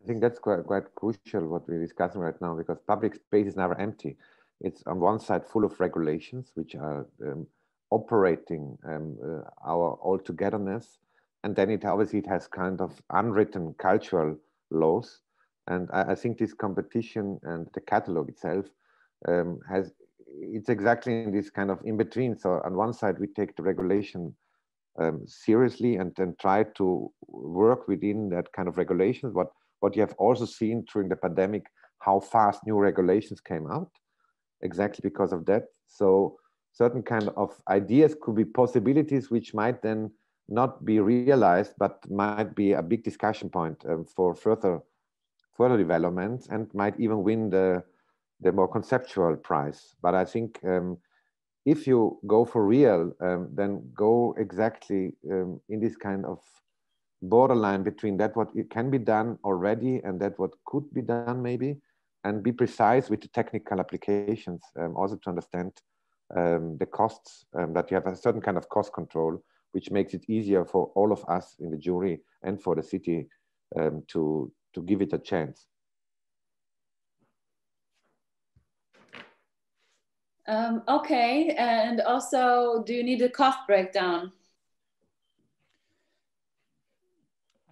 I think that's quite crucial what we're discussing right now, because public space is never empty. It's on one side full of regulations which are operating our all-togetherness, and then it has kind of unwritten cultural laws. And I think this competition and the catalog itself it's exactly in this kind of in between. So on one side we take the regulation seriously and then try to work within that kind of regulations. What you have also seen during the pandemic, how fast new regulations came out, exactly because of that. So certain kind of ideas could be possibilities which might then not be realized, but might be a big discussion point for further developments, and might even win the more conceptual prize. But I think if you go for real, then go exactly in this kind of borderline between that what it can be done already and that what could be done maybe, and be precise with the technical applications, also to understand the costs, that you have a certain kind of cost control, which makes it easier for all of us in the jury and for the city to give it a chance. Okay, and also, do you need a cost breakdown?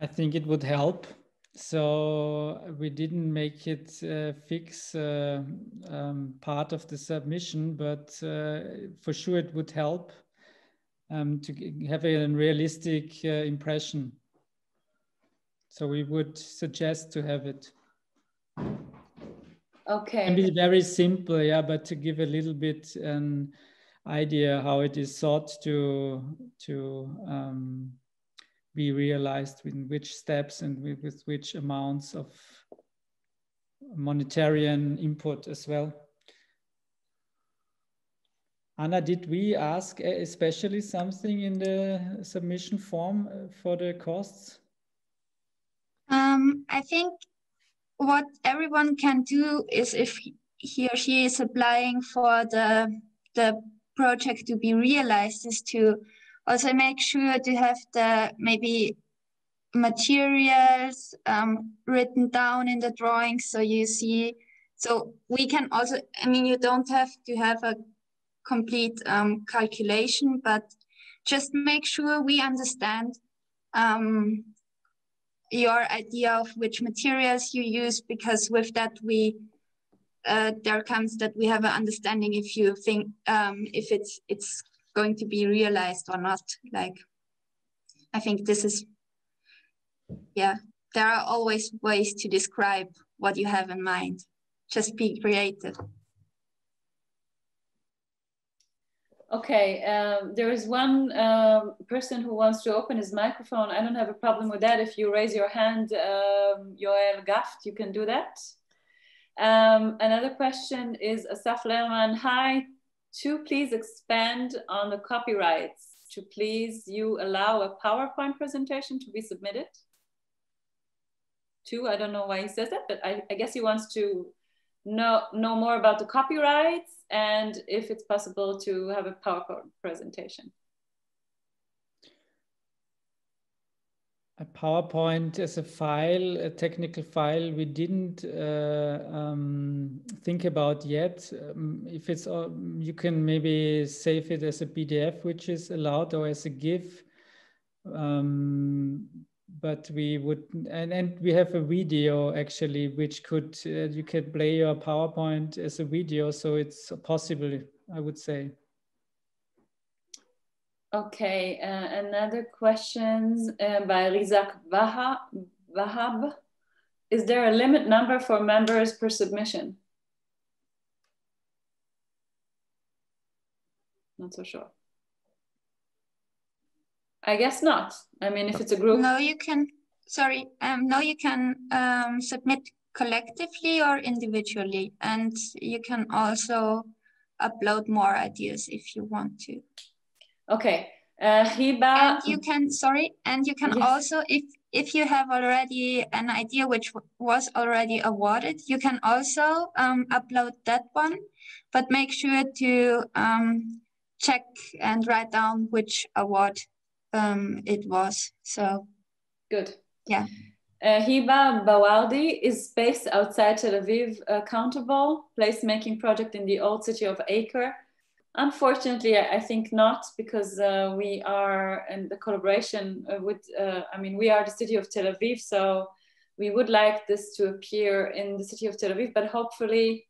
I think it would help. So we didn't make it fix part of the submission, but for sure it would help to have a realistic impression. So we would suggest to have it. Okay. It can be very simple, yeah, but to give a little bit an idea how it is thought to be realized, in which steps and with which amounts of monetary input as well. Anna, did we ask especially something in the submission form for the costs? I think what everyone can do is, if he or she is applying for the project to be realized, is to also make sure to have the maybe materials written down in the drawing, so you see. So we can also, I mean, you don't have to have a complete calculation, but just make sure we understand your idea of which materials you use, because with that we there comes that we have an understanding if you think if it's going to be realized or not. Like, I think this is, yeah, there are always ways to describe what you have in mind. Just be creative. Okay, there is one person who wants to open his microphone. I don't have a problem with that. If you raise your hand, Yoel Gaft, you can do that. Another question is Asaf Lerman. Hi, to please expand on the copyrights. To please you allow a PowerPoint presentation to be submitted. I don't know why he says that, but I guess he wants to know more about the copyrights and if it's possible to have a PowerPoint presentation. A PowerPoint as a file, a technical file, we didn't think about yet. If it's, you can maybe save it as a PDF, which is allowed, or as a GIF. But we would, and we have a video actually, which could, you can play your PowerPoint as a video, so it's possible, I would say. Okay, another question by Rizak Wahab. Is there a limit number for members per submission? Not so sure. I guess not. I mean, if it's a group. No, you can, sorry, no, you can submit collectively or individually, and you can also upload more ideas if you want to. Okay, Hiba. And you can, sorry, and you can yes. also, if you have already an idea which was already awarded, you can also upload that one, but make sure to check and write down which award it was. So good. Yeah. Hiba Bawardi, is space outside Tel Aviv countable placemaking project in the old city of Acre? Unfortunately, I think not, because we are in the collaboration with, I mean, we are the city of Tel Aviv, so we would like this to appear in the city of Tel Aviv, but hopefully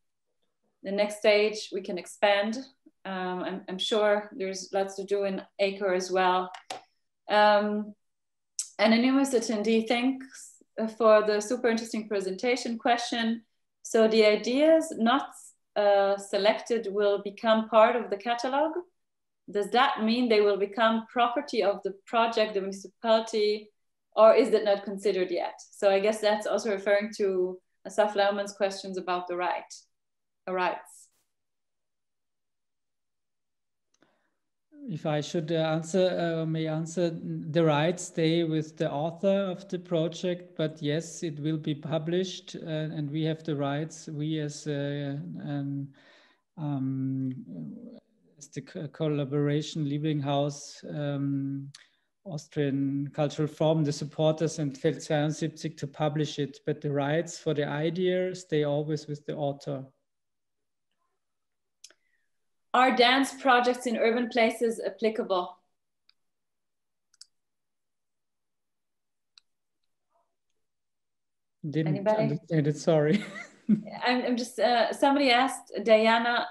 the next stage we can expand. I'm sure there's lots to do in Acre as well. Anonymous attendee, thanks for the super interesting presentation question. So the ideas not selected will become part of the catalog. Does that mean they will become property of the project, the municipality, or is that not considered yet? So I guess that's also referring to Asaf Lauman's questions about the rights. If I should may answer, the rights stay with the author of the project, but yes, it will be published, and we have the rights. We as the collaboration Liebling Haus, Austrian Cultural Forum, the supporters, and Feld 72 to publish it, but the rights for the idea stay always with the author. Are dance projects in urban places applicable? Didn't understand it, sorry. I'm just, somebody asked Diana,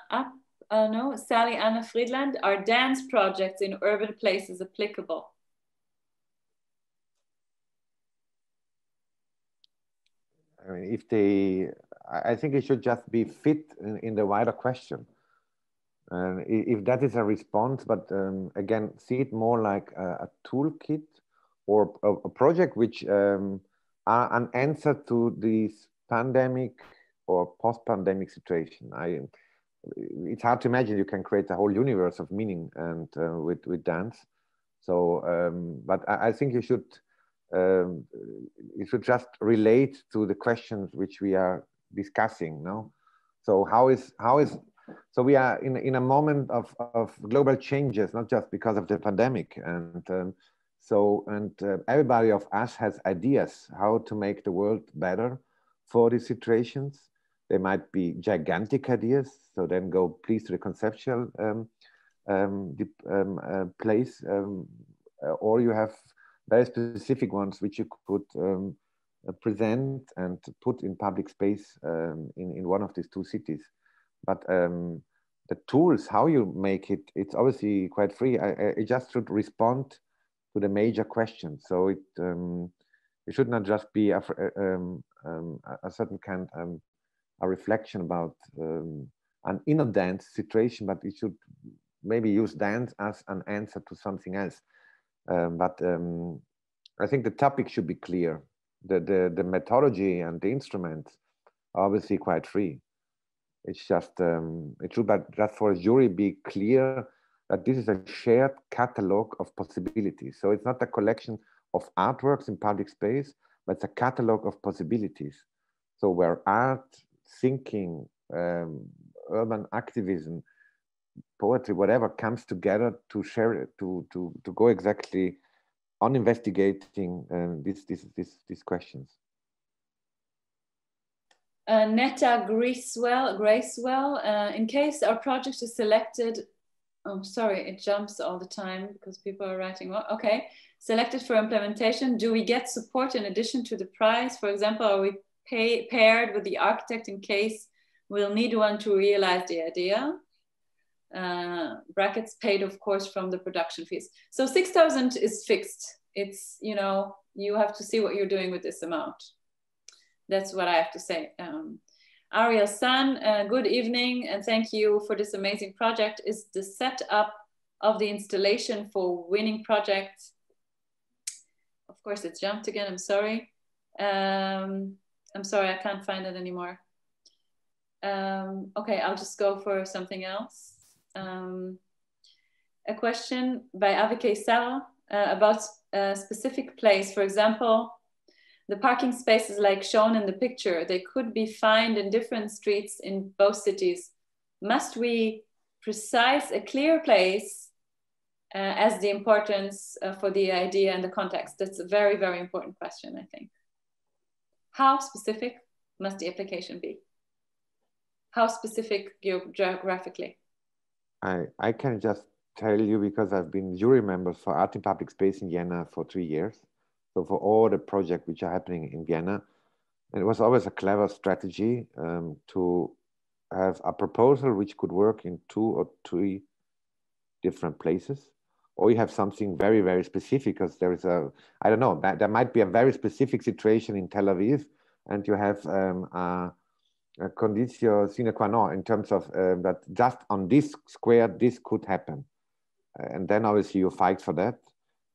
no, Sally Anna Friedland, are dance projects in urban places applicable? I mean, if they, I think it should just be fit in the wider question. And if that is a response, but again, see it more like a toolkit or a project which are an answer to this pandemic or post-pandemic situation. It's hard to imagine you can create a whole universe of meaning and with dance. So, but I think you should just relate to the questions which we are discussing. No, so how is so we are in a moment of global changes, not just because of the pandemic, and everybody of us has ideas how to make the world better for these situations. They might be gigantic ideas, so then go please to the conceptual place, or you have very specific ones which you could present and put in public space in one of these two cities. But the tools, how you make it, it's obviously quite free. It just should respond to the major questions. So it should not just be a certain kind a reflection about an inner dance situation, but it should maybe use dance as an answer to something else. But I think the topic should be clear. The methodology and the instruments are obviously quite free. It's just, it should just for a jury be clear that this is a shared catalog of possibilities. So it's not a collection of artworks in public space, but it's a catalog of possibilities. So where art, thinking, urban activism, poetry, whatever comes together to share it, to go exactly on investigating these questions. Netta Gracewell, in case our project is selected, oh, sorry, it jumps all the time because people are writing, well, okay, selected for implementation, do we get support in addition to the prize? For example, are we paired with the architect in case we'll need one to realize the idea? Brackets paid, of course, from the production fees. So 6,000 is fixed. It's, you know, you have to see what you're doing with this amount. That's what I have to say. Ariel San, good evening and thank you for this amazing project. Is the setup of the installation for winning projects? Of course, it's jumped again, I'm sorry. I'm sorry, I can't find it anymore. Okay, I'll just go for something else. A question by Avike Sal about a specific place. For example, the parking spaces like shown in the picture, they could be found in different streets in both cities. Must we precise a clear place as the importance for the idea and the context? That's a very, very important question, I think. How specific must the application be? How specific geographically? I can just tell you because I've been jury member for Art in Public Space in Vienna for 3 years. So for all the projects which are happening in Vienna, and it was always a clever strategy to have a proposal which could work in 2 or 3 different places, or you have something very, very specific because there is a, I don't know, there might be a very specific situation in Tel Aviv and you have a conditio sine qua non in terms of that just on this square, this could happen. And then obviously you fight for that.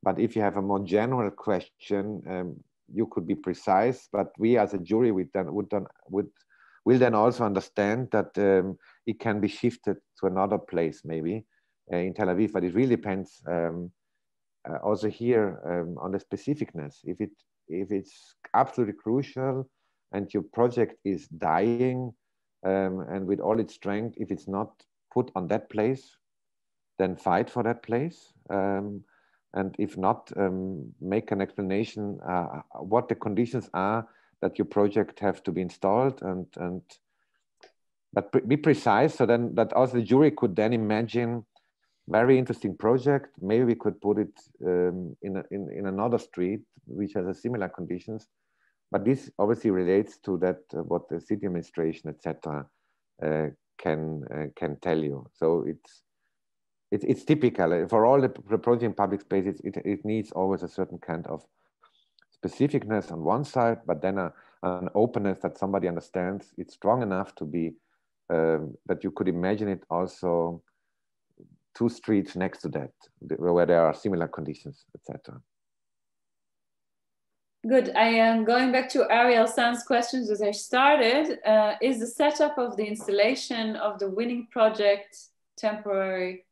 But if you have a more general question, you could be precise, but we as a jury will then also understand that it can be shifted to another place maybe in Tel Aviv, but it really depends also here on the specificness. If it's absolutely crucial and your project is dying and with all its strength, if it's not put on that place, then fight for that place. And if not, make an explanation what the conditions are that your project have to be installed but be precise so then that also the jury could then imagine very interesting project. Maybe we could put it in another street which has a similar conditions. But this obviously relates to that what the city administration, etc., can tell you. So it's typical for all the project in public spaces. It needs always a certain kind of specificness on one side, but then an openness that somebody understands. It's strong enough to be that you could imagine it also 2 streets next to that, where there are similar conditions, etc. Good. I am going back to Ariel San's questions as I started. Is the setup of the installation of the winning project temporary,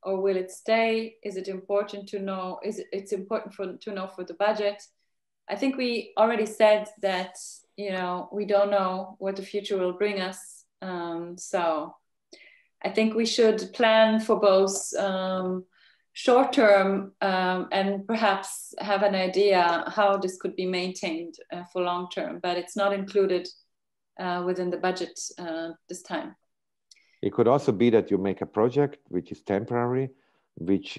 or will it stay? Is it important to know? It's important to know for the budget? I think we already said that, you know, we don't know what the future will bring us. So I think we should plan for both short term and perhaps have an idea how this could be maintained for long term, but it's not included within the budget this time. It could also be that you make a project which is temporary, which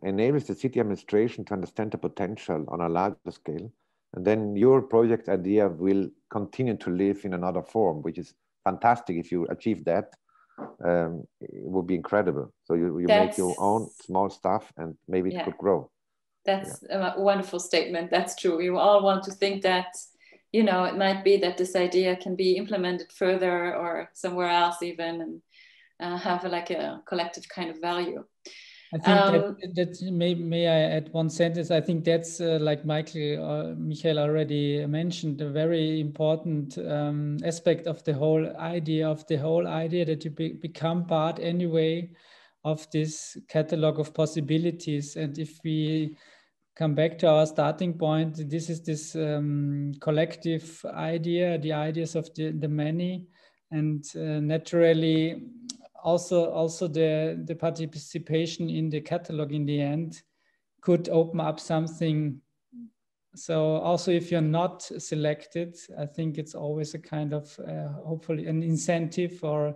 enables the city administration to understand the potential on a larger scale. And then your project idea will continue to live in another form, which is fantastic. If you achieve that, it would be incredible. So you make your own small stuff and maybe it could grow. That's a wonderful statement. That's true. We all want to think that, you know, it might be that this idea can be implemented further or somewhere else even. And have like a collective kind of value. I think that may I add one sentence? I think that's like Michael already mentioned, a very important aspect of the whole idea that you become part anyway of this catalog of possibilities. And if we come back to our starting point, this is this collective idea, the ideas of the many, and naturally also the participation in the catalog in the end could open up something. So also if you're not selected, I think it's always a kind of hopefully an incentive or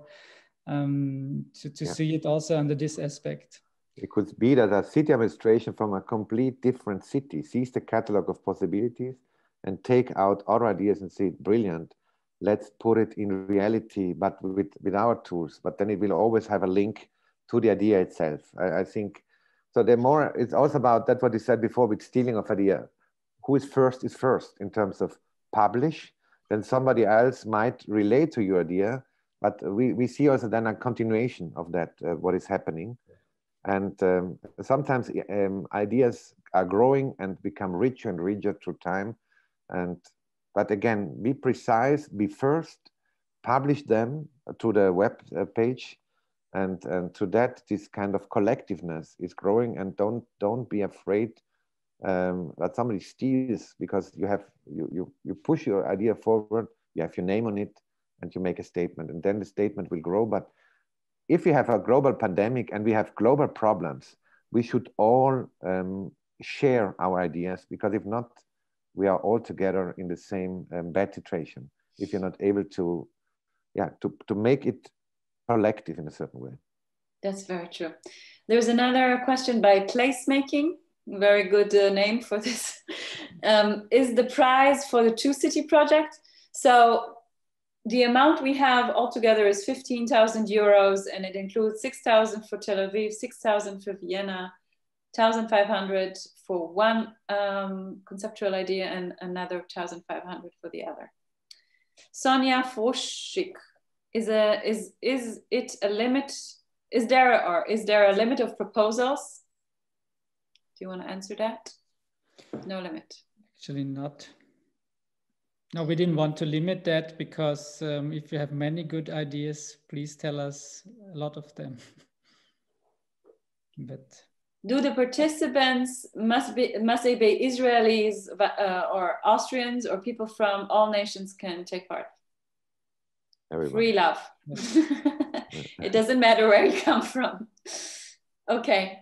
to see it also under this aspect. It could be that a city administration from a complete different city sees the catalog of possibilities and take out our ideas and say, brilliant, let's put it in reality, but with our tools. But then it will always have a link to the idea itself. I think, so the more, it's also about that what you said before with stealing of idea. Who is first in terms of publish, then somebody else might relate to your idea, but we see also then a continuation of that, what is happening. And sometimes ideas are growing and become richer and richer through time. But again, be precise, be first, publish them to the web page, and to that, this kind of collectiveness is growing. And don't be afraid that somebody steals, because you push your idea forward, you have your name on it, and you make a statement, and then the statement will grow. But if we have a global pandemic and we have global problems, we should all share our ideas, because if not, we are all together in the same bad situation. If you're not able to make it collective in a certain way. That's very true. There's another question by Placemaking. Very good name for this. Is the prize for the two-city project? So the amount we have altogether is 15,000 euros, and it includes 6,000 for Tel Aviv, 6,000 for Vienna, 1,500 for one conceptual idea, and another 1,500 for the other. Sonia Froschik, is it a limit? Is there a limit of proposals? Do you want to answer that? No limit. Actually not. No, we didn't want to limit that, because if you have many good ideas, please tell us a lot of them. But do the participants must they be Israelis or Austrians, or people from all nations can take part? Everyone. Free love. It doesn't matter where you come from. Okay.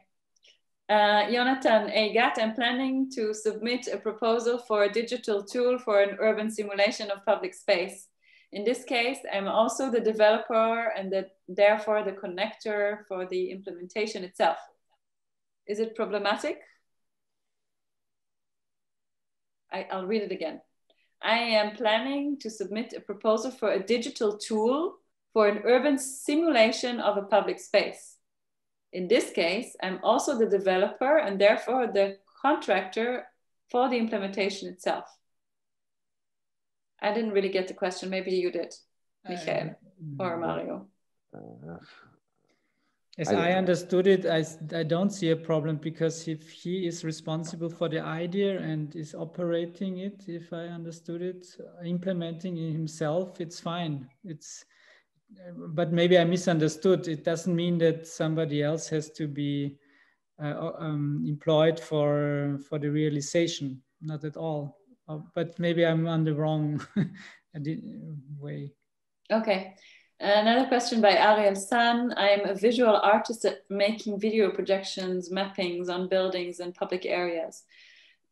Jonathan Egat, I'm planning to submit a proposal for a digital tool for an urban simulation of public space. In this case, I'm also the developer and therefore the connector for the implementation itself. Is it problematic? I'll read it again. I am planning to submit a proposal for a digital tool for an urban simulation of a public space. In this case, I'm also the developer and therefore the contractor for the implementation itself. I didn't really get the question. Maybe you did, Michael or Mario. As I understood it, I don't see a problem, because if he is responsible for the idea and is operating it, if I understood it, implementing it himself, it's fine. But maybe I misunderstood. It doesn't mean that somebody else has to be employed for the realization. Not at all. But maybe I'm on the wrong way. Okay. Another question by Ariel San. I am a visual artist at making video projections, mappings on buildings and public areas.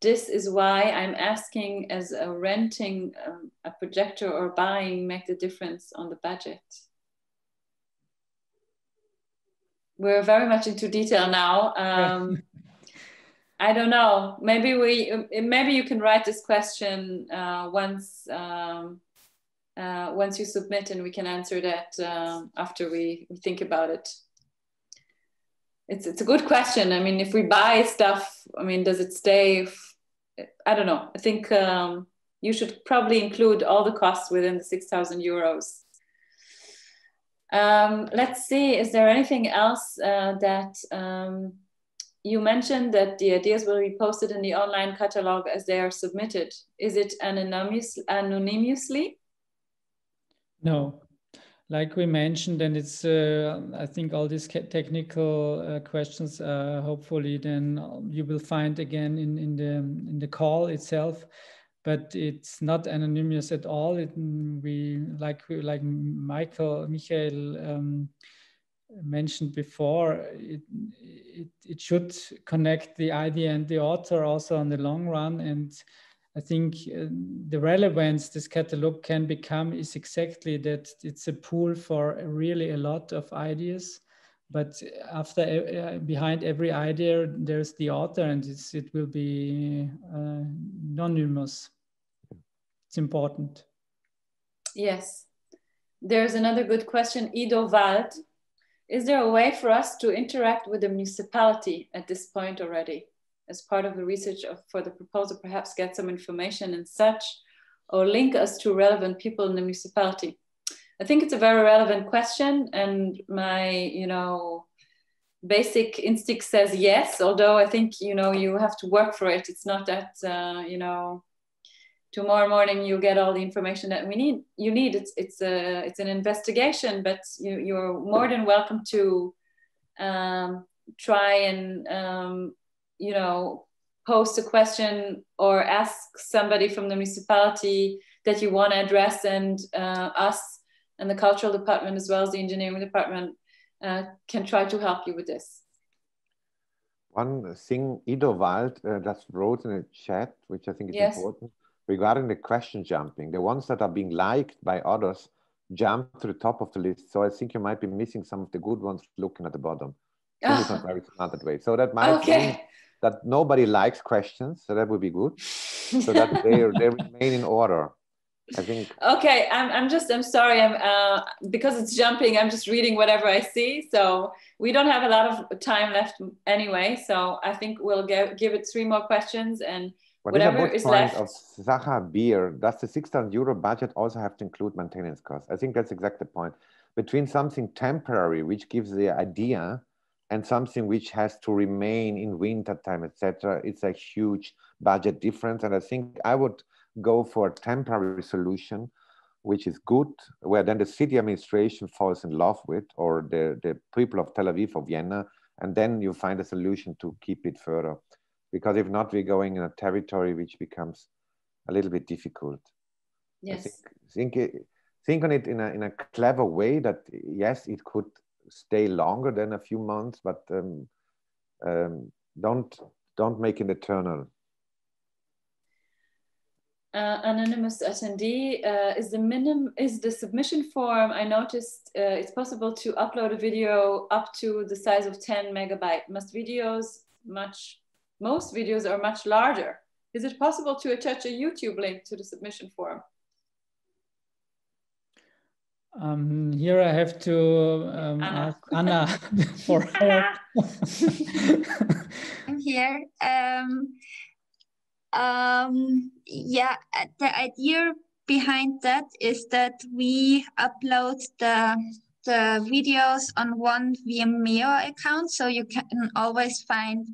This is why I'm asking, as a renting a projector or buying make the difference on the budget? We're very much into detail now. I don't know. Maybe you can write this question once you submit, and we can answer that after we think about it. It's a good question. I mean, if we buy stuff, I mean, does it stay? I don't know. I think you should probably include all the costs within the 6,000 euros. Let's see, is there anything else that you mentioned that the ideas will be posted in the online catalog as they are submitted? Is it anonymously? No, like we mentioned, and it's I think all these technical questions hopefully then you will find again in the call itself, but it's not anonymous at all. Like Michael mentioned before, it should connect the idea and the author also on the long run. And I think the relevance this catalog can become is exactly that it's a pool for really a lot of ideas. But after behind every idea, there's the author, and it will be anonymous. It's important. Yes. There's another good question, Ido Wald. Is there a way for us to interact with the municipality at this point already? As part of the research for the proposal, perhaps get some information and such, or link us to relevant people in the municipality? I think it's a very relevant question, and my, basic instinct says yes, although I think, you have to work for it. It's not that, tomorrow morning you get all the information that you need. It's an investigation, but you're more than welcome to try and post a question or ask somebody from the municipality that you want to address, and us and the cultural department as well as the engineering department can try to help you with this. One thing Ido Wald just wrote in a chat, which I think is important, regarding the question jumping. The ones that are being liked by others jump to the top of the list. So I think you might be missing some of the good ones looking at the bottom. It's not very smart that way. So that might mean that nobody likes questions. So that would be good. So that they remain in order, I think. Okay, I'm sorry. Because it's jumping, I'm just reading whatever I see. So we don't have a lot of time left anyway. So I think we'll give it 3 more questions, and whatever is left. Of Sacha Beer, does the €6,000 budget also have to include maintenance costs? I think that's exactly the point. Between something temporary, which gives the idea, and something which has to remain in winter time, etc., it's a huge budget difference. And I think I would go for a temporary solution, which is good, where then the city administration falls in love with, or the people of Tel Aviv or Vienna, and then you find a solution to keep it further. Because if not, we're going in a territory which becomes a little bit difficult. Yes. I think on it in a clever way that, yes, it could stay longer than a few months, but don't make it eternal. Anonymous attendee, is the submission form, I noticed it's possible to upload a video up to the size of 10 megabyte. Most videos are much larger. Is it possible to attach a YouTube link to the submission form? Here I have to ask Anna for help. I'm here. Yeah, the idea behind that is that we upload the videos on one Vimeo account, so you can always find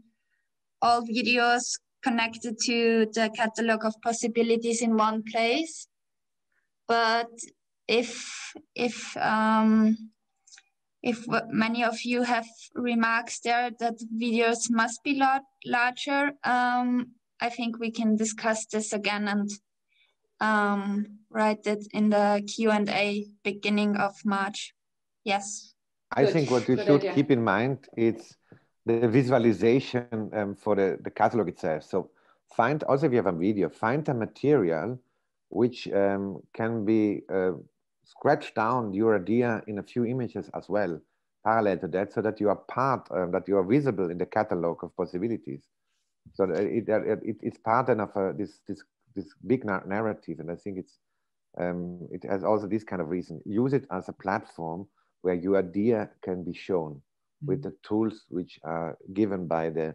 all videos connected to the catalog of possibilities in one place. But if many of you have remarks there that videos must be larger, I think we can discuss this again and write it in the Q&A beginning of March. Yes. I think what you should keep in mind is the visualization for the catalog itself. So also if you have a video, find a material which can be scratched down your idea in a few images as well, parallel to that, so that you are that you are visible in the catalog of possibilities. So it's part of this big narrative, and I think it has also this kind of reason. Use it as a platform where your idea can be shown with the tools which are given by the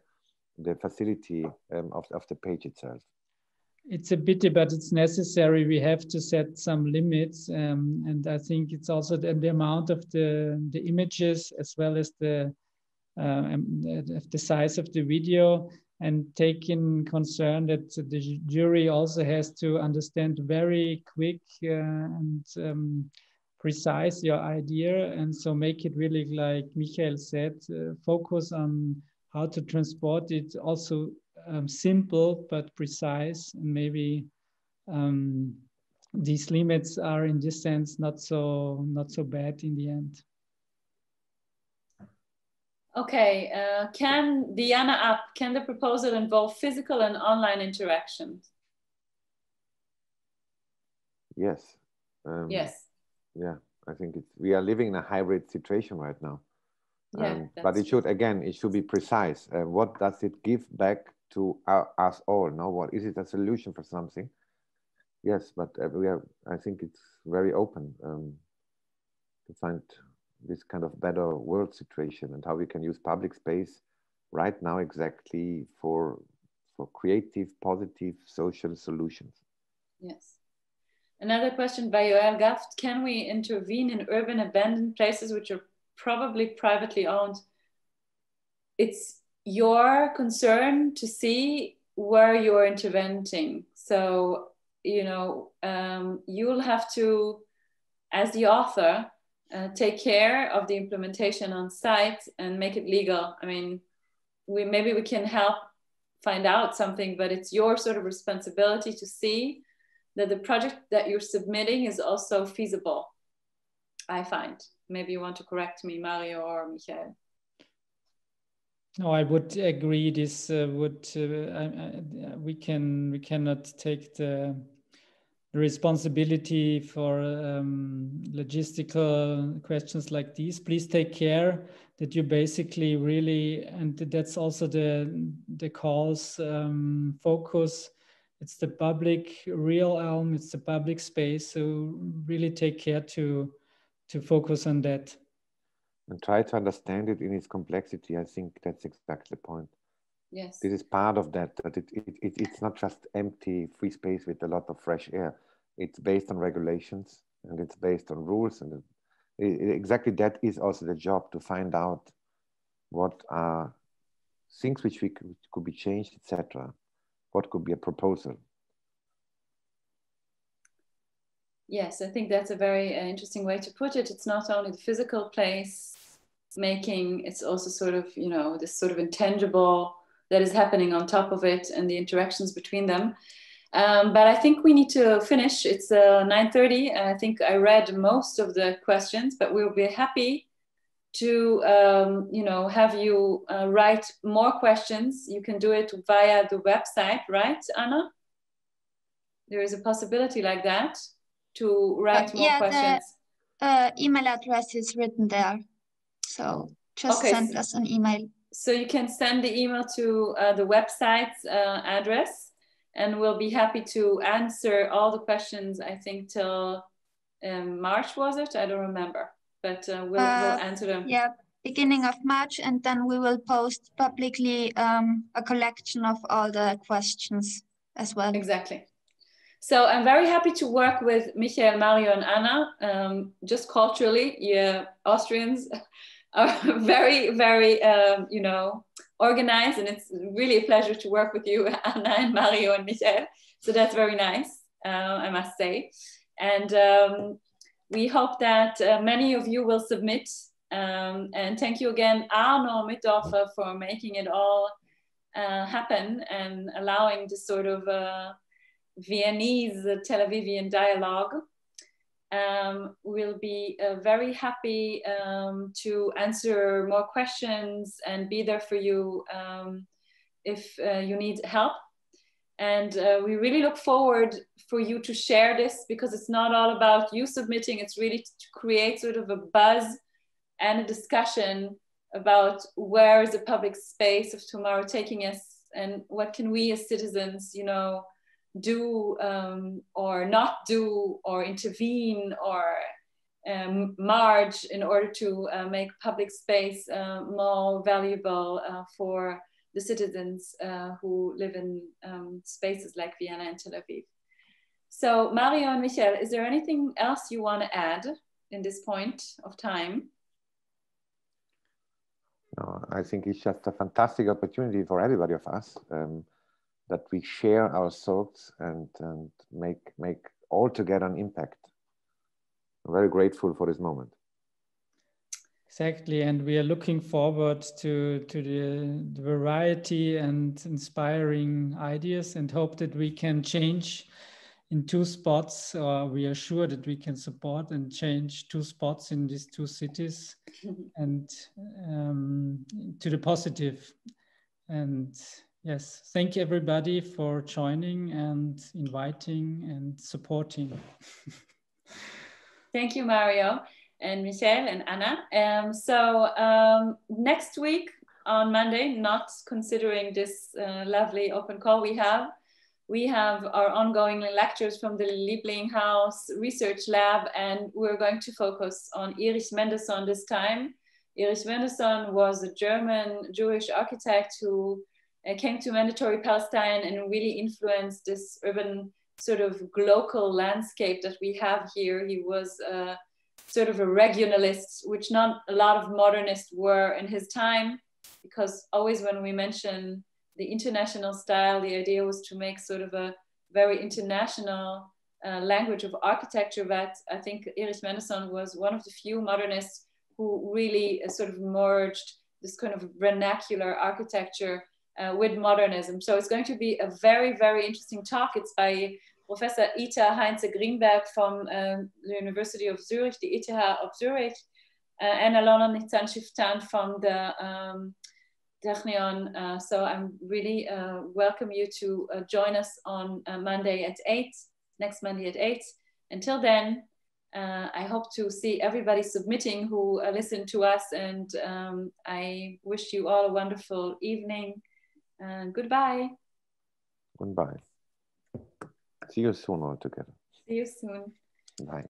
facility of the page itself. it's a pity, but it's necessary. We have to set some limits, and I think it's also the amount of the images as well as the size of the video, and take in concern that the jury also has to understand very quick and precise your idea, and so make it really, like Michael said, focus on how to transport it, also simple but precise, and maybe these limits are in this sense not so bad in the end. Okay, can the proposal involve physical and online interactions? Yes. Yes. Yeah, I think we are living in a hybrid situation right now. Yeah, but it should, again, it should be precise. What does it give back to us all? No, what is it, a solution for something? Yes, but I think it's very open to find this kind of better world situation, and how we can use public space right now exactly for creative, positive, social solutions. Yes. Another question by Yoel Gaft: can we intervene in urban abandoned places which are probably privately owned? It's your concern to see where you're intervening. So, you know, you'll have to, as the author, take care of the implementation on site and make it legal. I mean, maybe we can help find out something, but it's your sort of responsibility to see that the project that you're submitting is also feasible, I find. Maybe you want to correct me, Mario or Michael. No, I would agree. This we cannot take the responsibility for logistical questions like these. Please take care that you basically really, and that's also the call's focus. It's the public realm, it's the public space. So really take care to focus on that. And try to understand it in its complexity. I think that's exactly the point. Yes. This is part of that it's not just empty free space with a lot of fresh air. It's based on regulations, and it's based on rules, and exactly that is also the job, to find out what are things which could be changed, etc. What could be a proposal? Yes, I think that's a very interesting way to put it. It's not only the physical place making, it's also sort of, you know, this sort of intangible that is happening on top of it, and the interactions between them. But I think we need to finish. It's 9:30. I think I read most of the questions, but we'll be happy to you know, have you write more questions. You can do it via the website, right, Anna? There is a possibility like that to write more questions. The email address is written there, so just send us an email. So you can send the email to the website's address, and we'll be happy to answer all the questions, I think till March, was it? I don't remember, but we'll answer them. Yeah, beginning of March, and then we will post publicly a collection of all the questions as well. Exactly. So I'm very happy to work with Michael, Mario, and Anna. Just culturally, yeah, Austrians are very, very, you know, organized, and it's really a pleasure to work with you, Anna and Mario and Michael. So that's very nice, I must say. And we hope that many of you will submit. And thank you again, Arno Mitdorfer, for making it all happen and allowing this sort of Viennese Tel Avivian dialogue. We'll be very happy to answer more questions and be there for you if you need help. And we really look forward for you to share this, because it's not all about you submitting, it's really to create sort of a buzz and a discussion about where is the public space of tomorrow taking us, and what can we as citizens, you know, do or not do, or intervene, or march in order to make public space more valuable for the citizens who live in spaces like Vienna and Tel Aviv. So Mario and Michael, is there anything else you want to add in this point of time? No, I think it's just a fantastic opportunity for everybody of us that we share our thoughts and make all together an impact. I'm very grateful for this moment. Exactly, and we are looking forward to the variety and inspiring ideas, and hope that we can change in 2 spots, or we are sure that we can support and change 2 spots in these 2 cities, and to the positive. And yes, thank everybody for joining and inviting and supporting. Thank you, Mario and Michael and Anna. Next week on Monday, not considering this lovely open call we have our ongoing lectures from the Liebling Haus Research Lab, and we're going to focus on Erich Mendelsohn this time. Erich Mendelsohn was a German Jewish architect who came to Mandatory Palestine and really influenced this urban sort of glocal landscape that we have here. He was sort of a regionalist, which not a lot of modernists were in his time, because always when we mention the international style, the idea was to make sort of a very international language of architecture. But I think Erich Mendelsohn was one of the few modernists who really sort of merged this kind of vernacular architecture with modernism. So it's going to be a very, very interesting talk. It's by Professor Ita Heinze Greenberg from the University of Zurich, the ETH of Zurich, and Alona Nitzan-Shiftan from the Technion. So I'm really welcome you to join us on Monday at 8, next Monday at 8. Until then, I hope to see everybody submitting who listened to us, and I wish you all a wonderful evening. Goodbye. Goodbye. See you soon all together. See you soon. Bye.